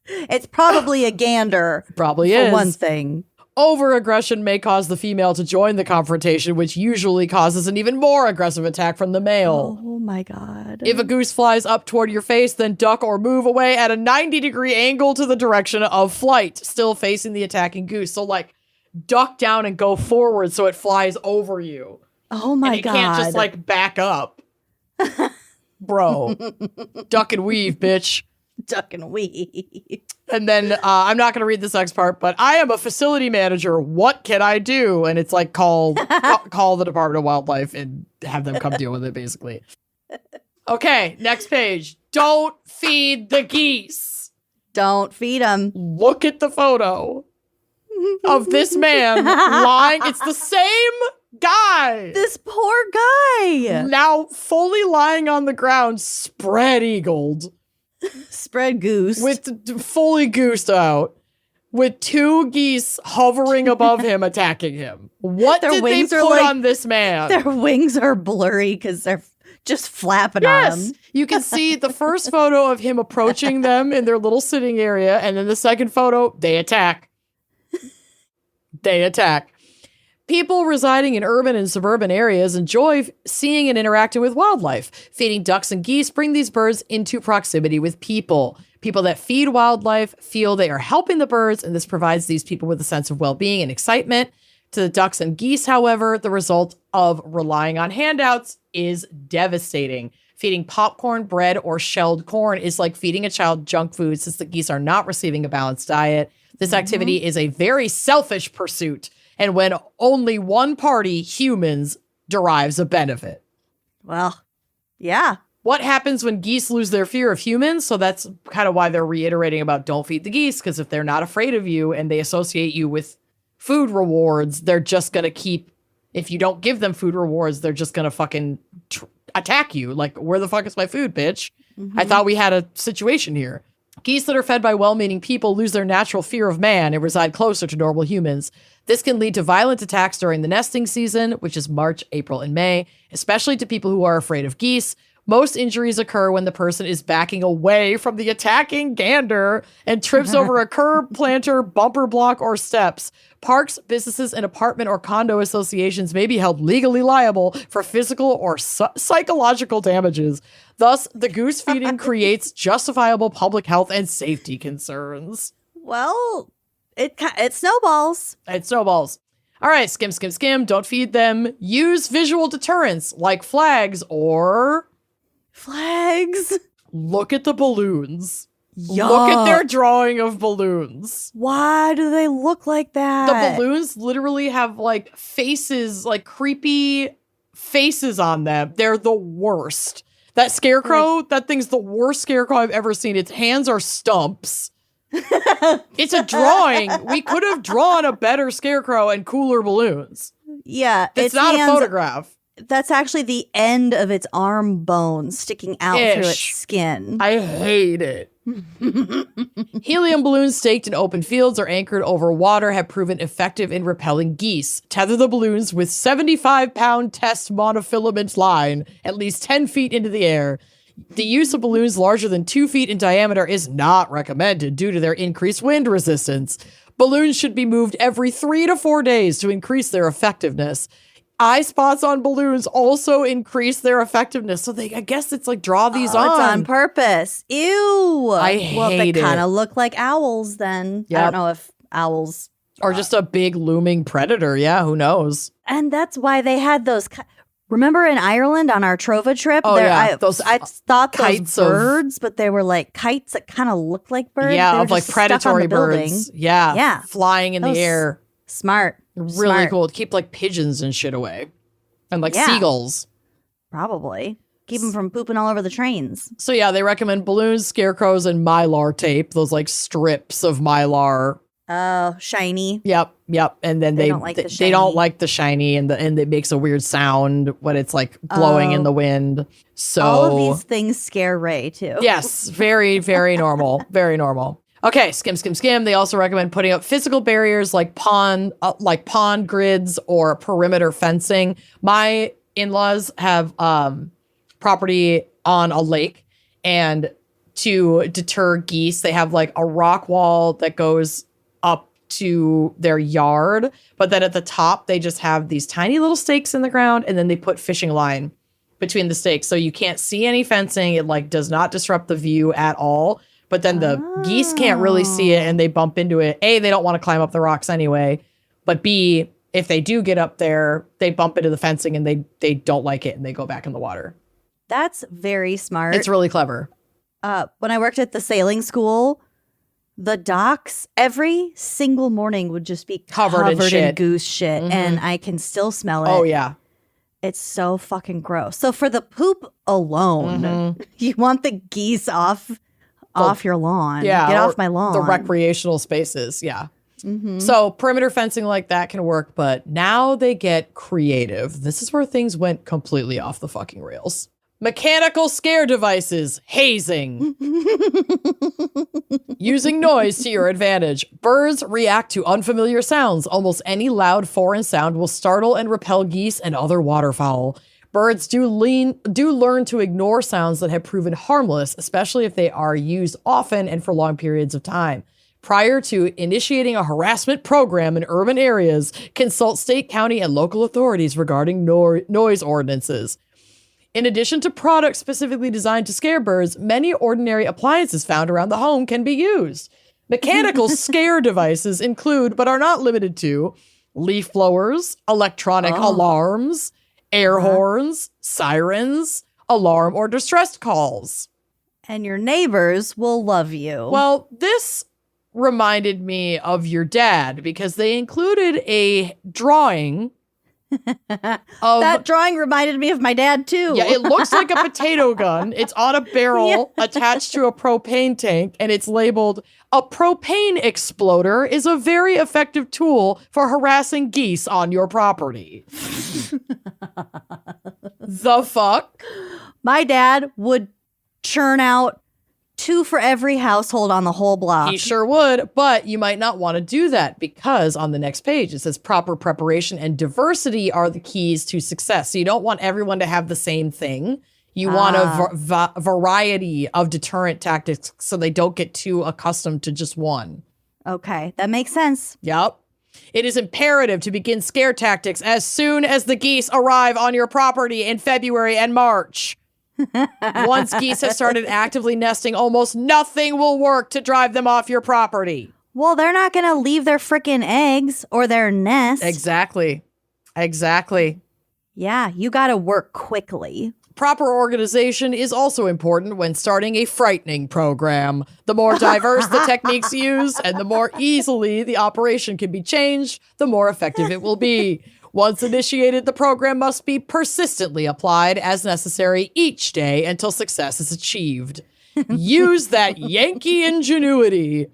It's probably a gander. Probably for is. one thing. Over-aggression may cause the female to join the confrontation, which usually causes an even more aggressive attack from the male. Oh my God. If a goose flies up toward your face, then duck or move away at a 90-degree angle to the direction of flight, still facing the attacking goose. So, like, duck down and go forward so it flies over you. Oh my and God. You can't just, like, back up. Bro. Duck and weave, bitch. Duck and weave. And then I'm not going to read this next part, but I am a facility manager. What can I do? And it's like call the Department of Wildlife and have them come deal with it, basically. Okay, next page. Don't feed the geese. Don't feed them. Look at the photo of this man lying. It's the same guy. This poor guy. Now fully lying on the ground, spread-eagled. Spread goose. With fully goosed out, with two geese hovering above him, attacking him. What did they put on this man? Their wings are blurry because they're just flapping on him. You can see the first photo of him approaching them in their little sitting area, and then the second photo, they attack. They attack. People residing in urban and suburban areas enjoy seeing and interacting with wildlife. Feeding ducks and geese bring these birds into proximity with people. People that feed wildlife feel they are helping the birds, and this provides these people with a sense of well-being and excitement. To the ducks and geese, however, the result of relying on handouts is devastating. Feeding popcorn, bread, or shelled corn is like feeding a child junk food since the geese are not receiving a balanced diet. This activity is a very selfish pursuit. And when only one party, humans, derives a benefit. Well, yeah. What happens when geese lose their fear of humans? So that's kind of why they're reiterating about don't feed the geese, because if they're not afraid of you and they associate you with food rewards, they're just going to keep, if you don't give them food rewards, they're just going to fucking attack you. Like, where the fuck is my food, bitch? I thought we had a situation here. Geese that are fed by well-meaning people lose their natural fear of man and reside closer to normal humans. This can lead to violent attacks during the nesting season, which is March, April, and May, especially to people who are afraid of geese. Most injuries occur when the person is backing away from the attacking gander and trips over a curb, planter, bumper block, or steps. Parks, businesses, and apartment or condo associations may be held legally liable for physical or psychological damages. Thus, the goose feeding creates justifiable public health and safety concerns. Well, it snowballs. It snowballs. All right, skim, skim, skim. Don't feed them. Use visual deterrents like flags or... Flags. Look at the balloons. Yuck. Look at their drawing of balloons. Why do they look like that? The balloons literally have like faces, like creepy faces on them. They're the worst. That scarecrow, that thing's the worst scarecrow I've ever seen. Its hands are stumps. It's a drawing. We could have drawn a better scarecrow and cooler balloons. Yeah. It's not a photograph. That's actually the end of its arm bone sticking out through its skin. I hate it. Helium balloons staked in open fields or anchored over water have proven effective in repelling geese. Tether the balloons with 75-pound test monofilament line at least 10 feet into the air. The use of balloons larger than 2 feet in diameter is not recommended due to their increased wind resistance. Balloons should be moved every 3 to 4 days to increase their effectiveness. Eye spots on balloons also increase their effectiveness. So I guess it's like draw these on. It's on purpose. Ew. I hate it. Well, they kind of look like owls then. Yep. I don't know if owls. Or just a big looming predator. Yeah, who knows? And that's why they had those. Remember in Ireland on our Trova trip? Oh, yeah. I thought kites those birds, but they were like kites that kind of look like birds. Yeah, they of like predatory birds. Yeah. Yeah. Flying in the air. Smart. Really cool. Keep like pigeons and shit away. And like seagulls. Probably. Keep them from pooping all over the trains. So yeah, they recommend balloons, scarecrows, and Mylar tape. Those like strips of Mylar. Shiny. Yep. And then they don't like the shiny and it makes a weird sound when it's like blowing in the wind. So all of these things scare Ray too. Yes, very, very normal. Very normal. Okay, skim. They also recommend putting up physical barriers like pond grids or perimeter fencing. My in-laws have property on a lake, and to deter geese, they have like a rock wall that goes up to their yard, but then at the top they just have these tiny little stakes in the ground, and then they put fishing line between the stakes, so you can't see any fencing. It like does not disrupt the view at all. But then the geese can't really see it and they bump into it. A, they don't want to climb up the rocks anyway. But B, if they do get up there, they bump into the fencing and they don't like it and they go back in the water. That's very smart. It's really clever. When I worked at the sailing school, the docks every single morning would just be covered in goose shit. Mm-hmm. And I can still smell it. Oh, yeah. It's so fucking gross. So for the poop alone, you want the geese off your lawn. Yeah. Get off my lawn. The recreational spaces. Yeah. Mm-hmm. So perimeter fencing like that can work, but now they get creative. This is where things went completely off the fucking rails. Mechanical scare devices, hazing. Using noise to your advantage. Birds react to unfamiliar sounds. Almost any loud foreign sound will startle and repel geese and other waterfowl. Birds do learn to ignore sounds that have proven harmless, especially if they are used often and for long periods of time. Prior to initiating a harassment program in urban areas, consult state, county, and local authorities regarding noise ordinances. In addition to products specifically designed to scare birds, many ordinary appliances found around the home can be used. Mechanical scare devices include, but are not limited to, leaf blowers, electronic alarms, air horns, sirens, alarm or distress calls. And your neighbors will love you. Well, this reminded me of your dad because they included a drawing that drawing reminded me of my dad too. Yeah, it looks like a potato gun. It's on a barrel attached to a propane tank, and it's labeled, "A propane exploder is a very effective tool for harassing geese on your property." The fuck? My dad would churn out 2 for every household on the whole block. He sure would, but you might not want to do that because on the next page it says proper preparation and diversity are the keys to success. So you don't want everyone to have the same thing. You want a variety of deterrent tactics so they don't get too accustomed to just one. Okay, that makes sense. Yep. It is imperative to begin scare tactics as soon as the geese arrive on your property in February and March. Once geese have started actively nesting, almost nothing will work to drive them off your property. Well, they're not going to leave their freaking eggs or their nest. Exactly. Yeah, you got to work quickly. Proper organization is also important when starting a frightening program. The more diverse the techniques used and the more easily the operation can be changed, the more effective it will be. Once initiated, the program must be persistently applied as necessary each day until success is achieved. Use that Yankee ingenuity.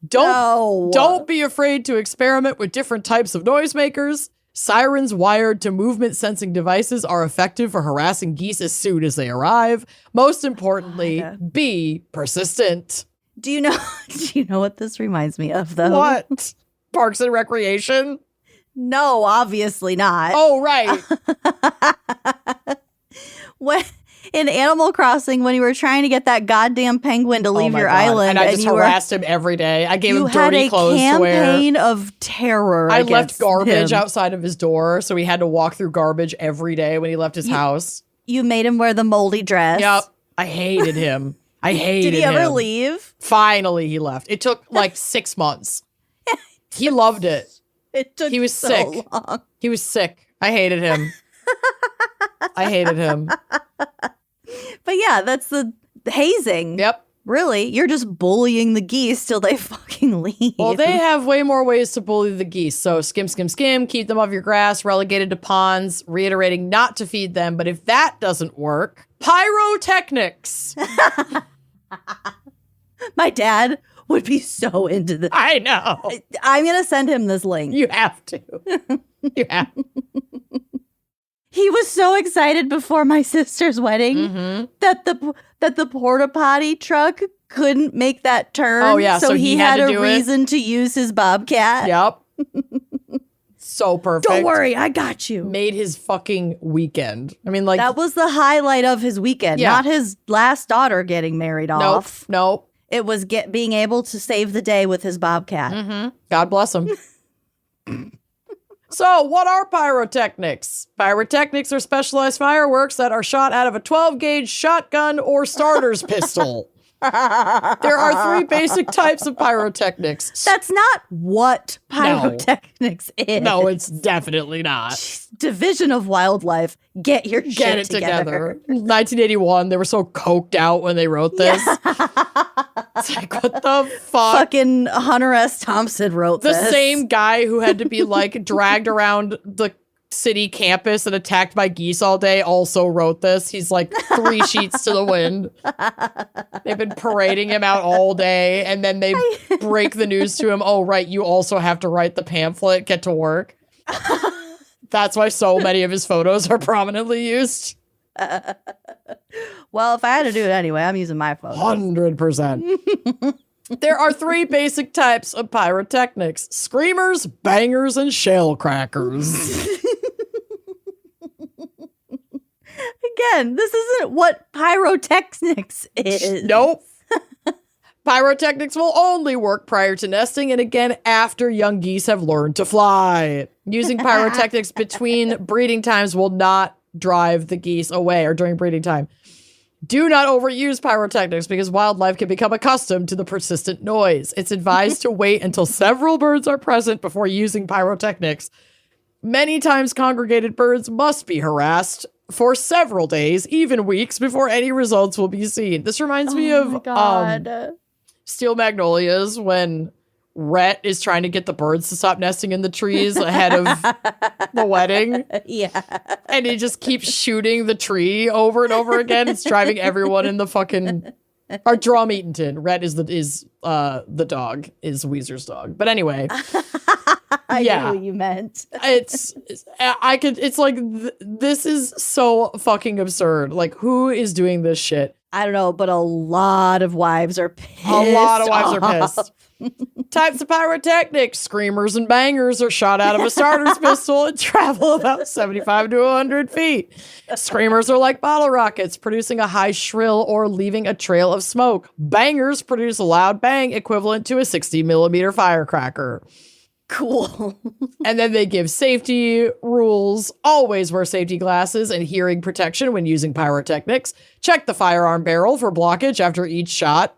Don't be afraid to experiment with different types of noisemakers. Sirens wired to movement-sensing devices are effective for harassing geese as soon as they arrive. Most importantly, be persistent. Do you know what this reminds me of, though? What? Parks and Recreation? No, obviously not. Oh, right. When in Animal Crossing, when you were trying to get that goddamn penguin to leave your island, and I just harassed him every day. I gave him dirty clothes to wear. You had a campaign to of terror. I left garbage outside of his door, so he had to walk through garbage every day when he left his house. You made him wear the moldy dress. Yep. I hated him. I hated him. Did he ever leave? Finally, he left. It took like 6 months. He loved it. It took He was so sick. long. He was sick. I hated him. I hated him. But yeah, that's the hazing. Yep. Really, you're just bullying the geese till they fucking leave. Well, they have way more ways to bully the geese. So skim, skim, skim, keep them off your grass, relegated to ponds, reiterating not to feed them. But if that doesn't work, pyrotechnics. My dad would be so into this. I know. I'm going to send him this link. You have to. You have to. He was so excited before my sister's wedding that the porta potty truck couldn't make that turn. Oh, yeah. So he had to a reason to use his bobcat. Yep. So perfect. Don't worry, I got you. Made his fucking weekend. I mean, like. That was the highlight of his weekend, not his last daughter getting married off. Nope. It was being able to save the day with his bobcat. Mm-hmm. God bless him. So, what are pyrotechnics? Pyrotechnics are specialized fireworks that are shot out of a 12-gauge shotgun or starter's pistol. There are 3 basic types of pyrotechnics. That's not what pyrotechnics is. No, it's definitely not. Division of Wildlife, get it together. 1981, they were so coked out when they wrote this. It's like, what the fuck? Fucking Hunter S. Thompson wrote this. The same guy who had to be like dragged around the city campus and attacked by geese all day also wrote this. He's like 3 sheets to the wind. They've been parading him out all day, and then they break the news to him. Oh, right, you also have to write the pamphlet, get to work. That's why so many of his photos are prominently used. Well, if I had to do it anyway, I'm using my phone. 100%. There are 3 basic types of pyrotechnics: screamers, bangers, and shell crackers. Again, this isn't what pyrotechnics is. Nope. Pyrotechnics will only work prior to nesting and again after young geese have learned to fly. Using pyrotechnics between breeding times will not drive the geese away, or during breeding time. Do not overuse pyrotechnics because wildlife can become accustomed to the persistent noise. It's advised to wait until several birds are present before using pyrotechnics. Many times congregated birds must be harassed for several days, even weeks, before any results will be seen. This reminds me of Steel Magnolias, when Rhett is trying to get the birds to stop nesting in the trees ahead of the wedding. Yeah. And he just keeps shooting the tree over and over again. It's driving everyone in the fucking... Or Drum Eatonton. Rhett is the dog, is Weezer's dog. But anyway. I knew what you meant. It's like, this is so fucking absurd. Like, who is doing this shit? I don't know, but a lot of wives are pissed. A lot of wives are pissed. Types of pyrotechnics: screamers and bangers are shot out of a starter's pistol and travel about 75 to 100 feet. Screamers are like bottle rockets, producing a high shrill or leaving a trail of smoke. Bangers produce a loud bang equivalent to a 60-millimeter firecracker. Cool. And then they give safety rules. Always wear safety glasses and hearing protection when using pyrotechnics. Check the firearm barrel for blockage after each shot.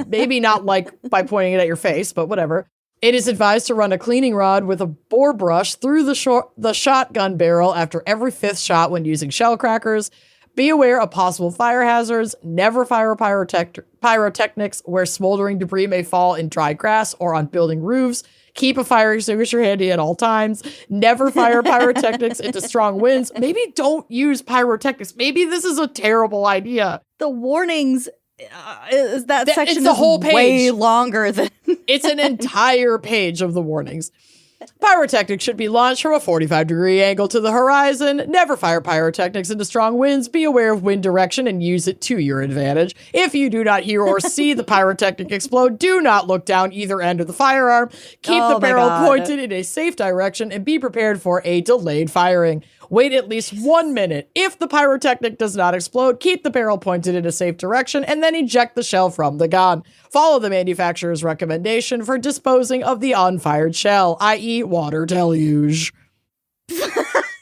Maybe not like by pointing it at your face, but whatever. It is advised to run a cleaning rod with a bore brush through the shotgun barrel after every 5th shot when using shell crackers. Be aware of possible fire hazards. Never fire pyrotechnics where smoldering debris may fall in dry grass or on building roofs. Keep a fire extinguisher handy at all times. Never fire pyrotechnics into strong winds. Maybe don't use pyrotechnics. Maybe this is a terrible idea. The warnings... section it's the whole is page. way longer than... It's an entire page of the warnings. Pyrotechnics should be launched from a 45-degree angle to the horizon. Never fire pyrotechnics into strong winds. Be aware of wind direction and use it to your advantage. If you do not hear or see the pyrotechnic explode, do not look down either end of the firearm. Keep the barrel pointed in a safe direction and be prepared for a delayed firing. Wait at least 1 minute. If the pyrotechnic does not explode, keep the barrel pointed in a safe direction and then eject the shell from the gun. Follow the manufacturer's recommendation for disposing of the unfired shell, i.e. water deluge.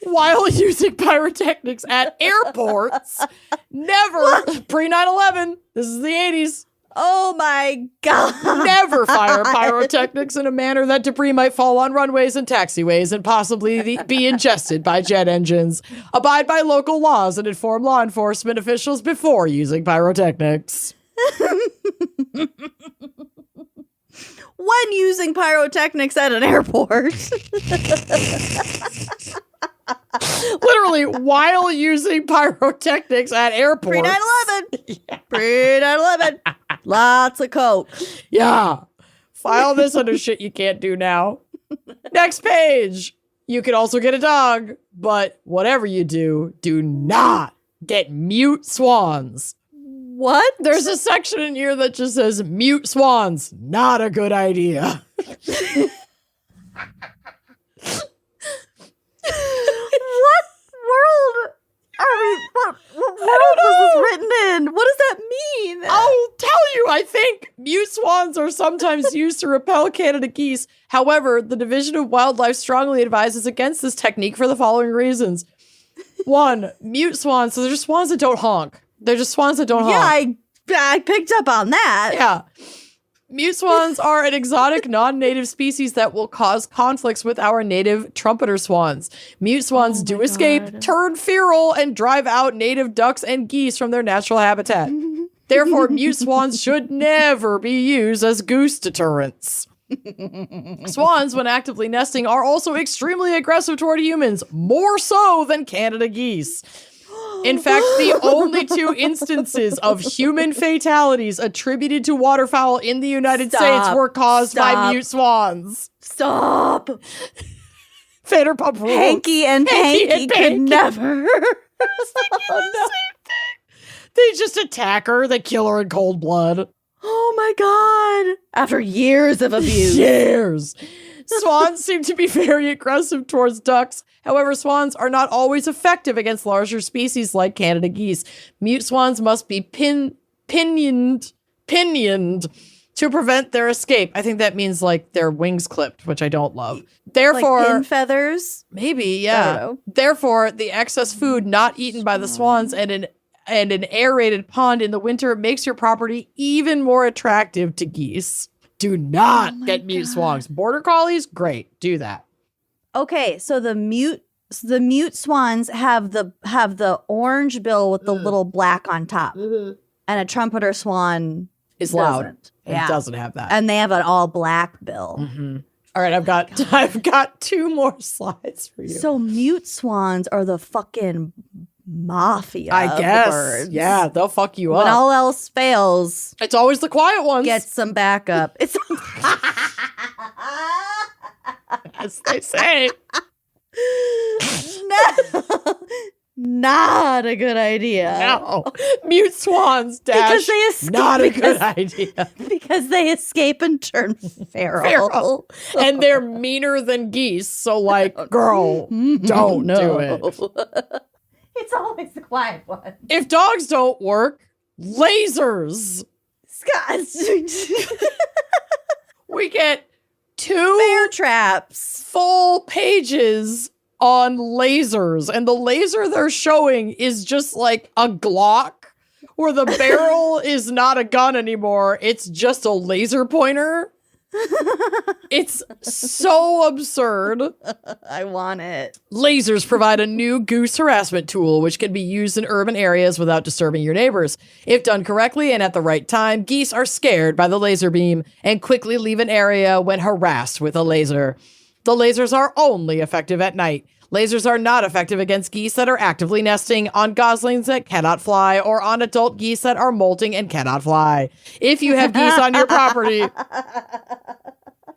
While using pyrotechnics at airports, never, pre-9/11, this is the 80s. Oh my God. Never fire pyrotechnics in a manner that debris might fall on runways and taxiways and possibly be ingested by jet engines. Abide by local laws and inform law enforcement officials before using pyrotechnics. When using pyrotechnics at an airport. Literally, while using pyrotechnics at airports. Pre-9/11. Yeah. Pre-9/11. Lots of coke. Yeah. File this under shit you can't do now. Next page. You could also get a dog, but whatever you do, do not get mute swans. What? There's a section in here that just says mute swans. Not a good idea. What world are we? What world was this written in? What does that mean? I'll tell you, I think mute swans are sometimes used to repel Canada geese. However, the Division of Wildlife strongly advises against this technique for the following reasons. 1, mute swans, so they're just swans that don't honk. They're just swans that don't honk. Yeah, I picked up on that. Yeah. Mute swans are an exotic non-native species that will cause conflicts with our native trumpeter swans. Mute swans do escape, turn feral, and drive out native ducks and geese from their natural habitat. Therefore, mute swans should never be used as goose deterrents. Swans, when actively nesting, are also extremely aggressive toward humans, more so than Canada geese. In fact, the only 2 instances of human fatalities attributed to waterfowl in the United States were caused by mute swans. Stop. Vanderpump Rules. Hanky and Panky could never. Oh, no. They just attack her. They kill her in cold blood. Oh my God. After years of abuse. Years. Swans seem to be very aggressive towards ducks. However, swans are not always effective against larger species like Canada geese. Mute swans must be pinioned to prevent their escape. I think that means like their wings clipped, which I don't love. Therefore, like pin feathers? Maybe, yeah. Therefore, the excess food not eaten by the swans and an aerated pond in the winter makes your property even more attractive to geese. Do not get mute swans. Border collies, great. Do that. Okay, so the mute swans have the orange bill with the little black on top, and a trumpeter swan is loud. It doesn't have that, and they have an all black bill. All right, I've got 2 more slides for you. So mute swans are the fucking mafia. I guess. Of the birds. Yeah, they'll fuck you up. When all else fails, it's always the quiet ones. Get some backup. It's as they say. No, not a good idea. No, mute swans because they escape. Not a good idea because they escape and turn feral. And they're meaner than geese. So, like, girl, don't do it. It's always the quiet one. If dogs don't work, lasers. Scott, we get 2 bear traps, full pages on lasers, and the laser they're showing is just like a Glock, where the barrel is not a gun anymore. It's just a laser pointer. It's so absurd. I want it. Lasers provide a new goose harassment tool which can be used in urban areas without disturbing your neighbors. If done correctly and at the right time, geese are scared by the laser beam and quickly leave an area when harassed with a laser. The lasers are only effective at night. Lasers are not effective against geese that are actively nesting, on goslings that cannot fly, or on adult geese that are molting and cannot fly. If you have geese on your property,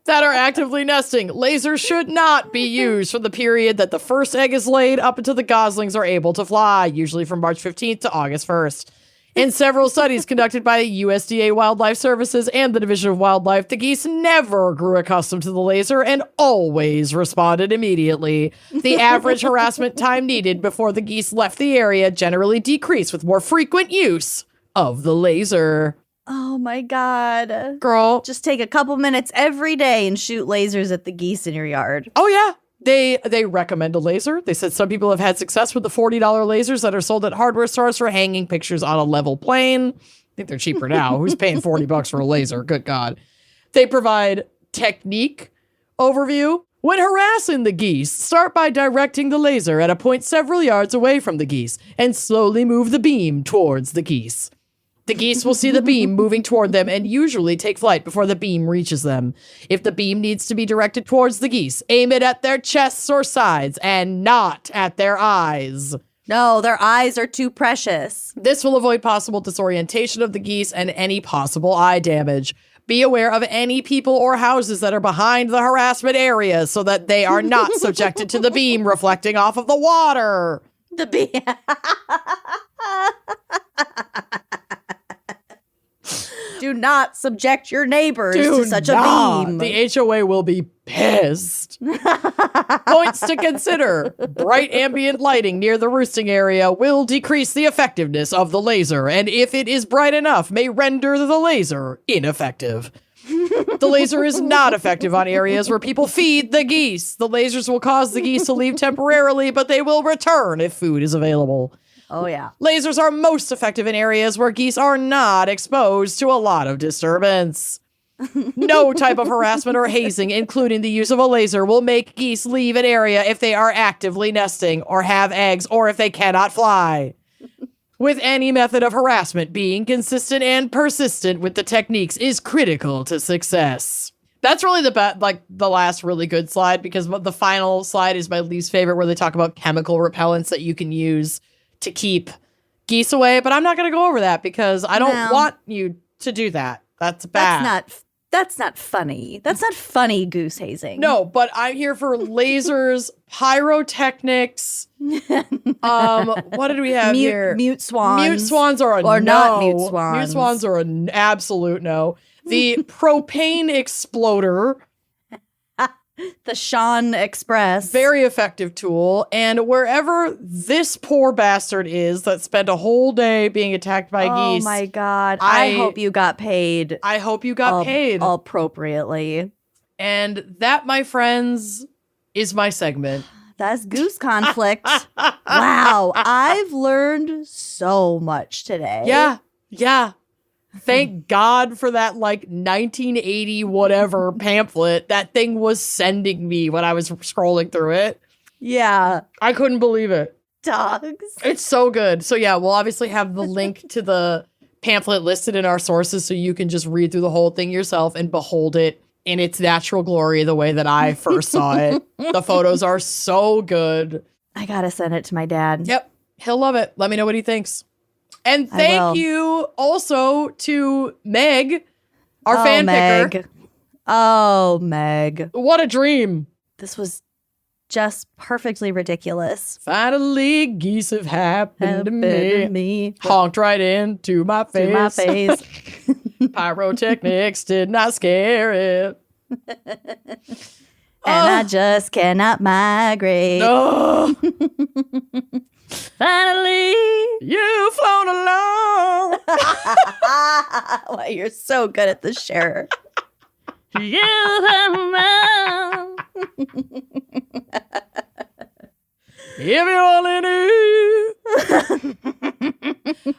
that are actively nesting. Lasers should not be used for the period that the first egg is laid up until the goslings are able to fly, usually from March 15th to August 1st. In several studies conducted by USDA Wildlife Services and the Division of Wildlife, the geese never grew accustomed to the laser and always responded immediately. The average harassment time needed before the geese left the area generally decreased with more frequent use of the laser. Oh my God. Girl. Just take a couple minutes every day and shoot lasers at the geese in your yard. Oh, yeah. They recommend a laser. They said some people have had success with the $40 lasers that are sold at hardware stores for hanging pictures on a level plane. I think they're cheaper now. Who's paying $40 for a laser? Good God. They provide technique overview. When harassing the geese, start by directing the laser at a point several yards away from the geese and slowly move the beam towards the geese. The geese will see the beam moving toward them and usually take flight before the beam reaches them. If the beam needs to be directed towards the geese, aim it at their chests or sides and not at their eyes. No, their eyes are too precious. This will avoid possible disorientation of the geese and any possible eye damage. Be aware of any people or houses that are behind the harassment area so that they are not subjected to the beam reflecting off of the water. The beam. Do not subject your neighbors to such a beam. The HOA will be pissed. Points to consider. Bright ambient lighting near the roosting area will decrease the effectiveness of the laser, and if it is bright enough, may render the laser ineffective. The laser is not effective on areas where people feed the geese. The lasers will cause the geese to leave temporarily, but they will return if food is available. Oh, yeah. Lasers are most effective in areas where geese are not exposed to a lot of disturbance. No type of harassment or hazing, including the use of a laser, will make geese leave an area if they are actively nesting or have eggs or if they cannot fly. With any method of harassment, being consistent and persistent with the techniques is critical to success. That's really the last really good slide, because the final slide is my least favorite, where they talk about chemical repellents that you can use to keep geese away, but I'm not going to go over that because I don't want you to do that. That's bad. That's not funny. That's not funny goose hazing. No, but I'm here for lasers, pyrotechnics. What did we have here? Mute swans. Mute swans are a or no. Not mute swans. Mute swans are an absolute no. The propane exploder. The Sean Express. Very effective tool. And wherever this poor bastard is that spent a whole day being attacked by geese. Oh my God. I hope you got paid. I hope you got paid. Appropriately. And that, my friends, is my segment. That's Goose Conflict. Wow. I've learned so much today. Yeah. Thank God for that 1980 whatever pamphlet that thing was sending me when I was scrolling through it. Yeah. I couldn't believe it. Dogs. It's so good. So yeah, we'll obviously have the link to the pamphlet listed in our sources so you can just read through the whole thing yourself and behold it in its natural glory the way that I first saw it. The photos are so good. I gotta send it to my dad. Yep. He'll love it. Let me know what he thinks. And thank you also to Meg, our fan picker. Oh, Meg. What a dream. This was just perfectly ridiculous. Finally, geese have happened to me. Honked right into my face. Pyrotechnics did not scare it. And I just cannot migrate. No. Finally, you've flown along. Wow, you're so good at the share. You've flown along. If you only knew.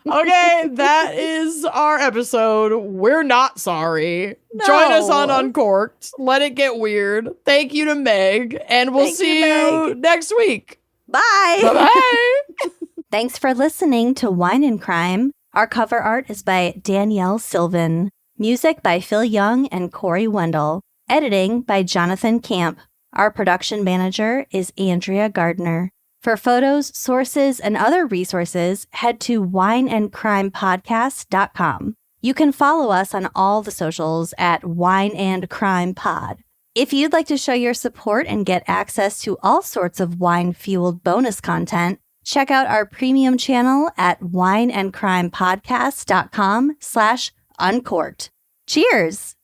Okay, that is our episode. We're not sorry. No. Join us on Uncorked. Let it get weird. Thank you to Meg, and we'll see you next week. Bye. Bye-bye. Thanks for listening to Wine and Crime. Our cover art is by Danielle Sylvan. Music by Phil Young and Corey Wendell. Editing by Jonathan Camp. Our production manager is Andrea Gardner. For photos, sources, and other resources, head to wineandcrimepodcast.com. You can follow us on all the socials at Wine and Crime Pod. If you'd like to show your support and get access to all sorts of wine-fueled bonus content, check out our premium channel at wineandcrimepodcast.com/uncorked. Cheers!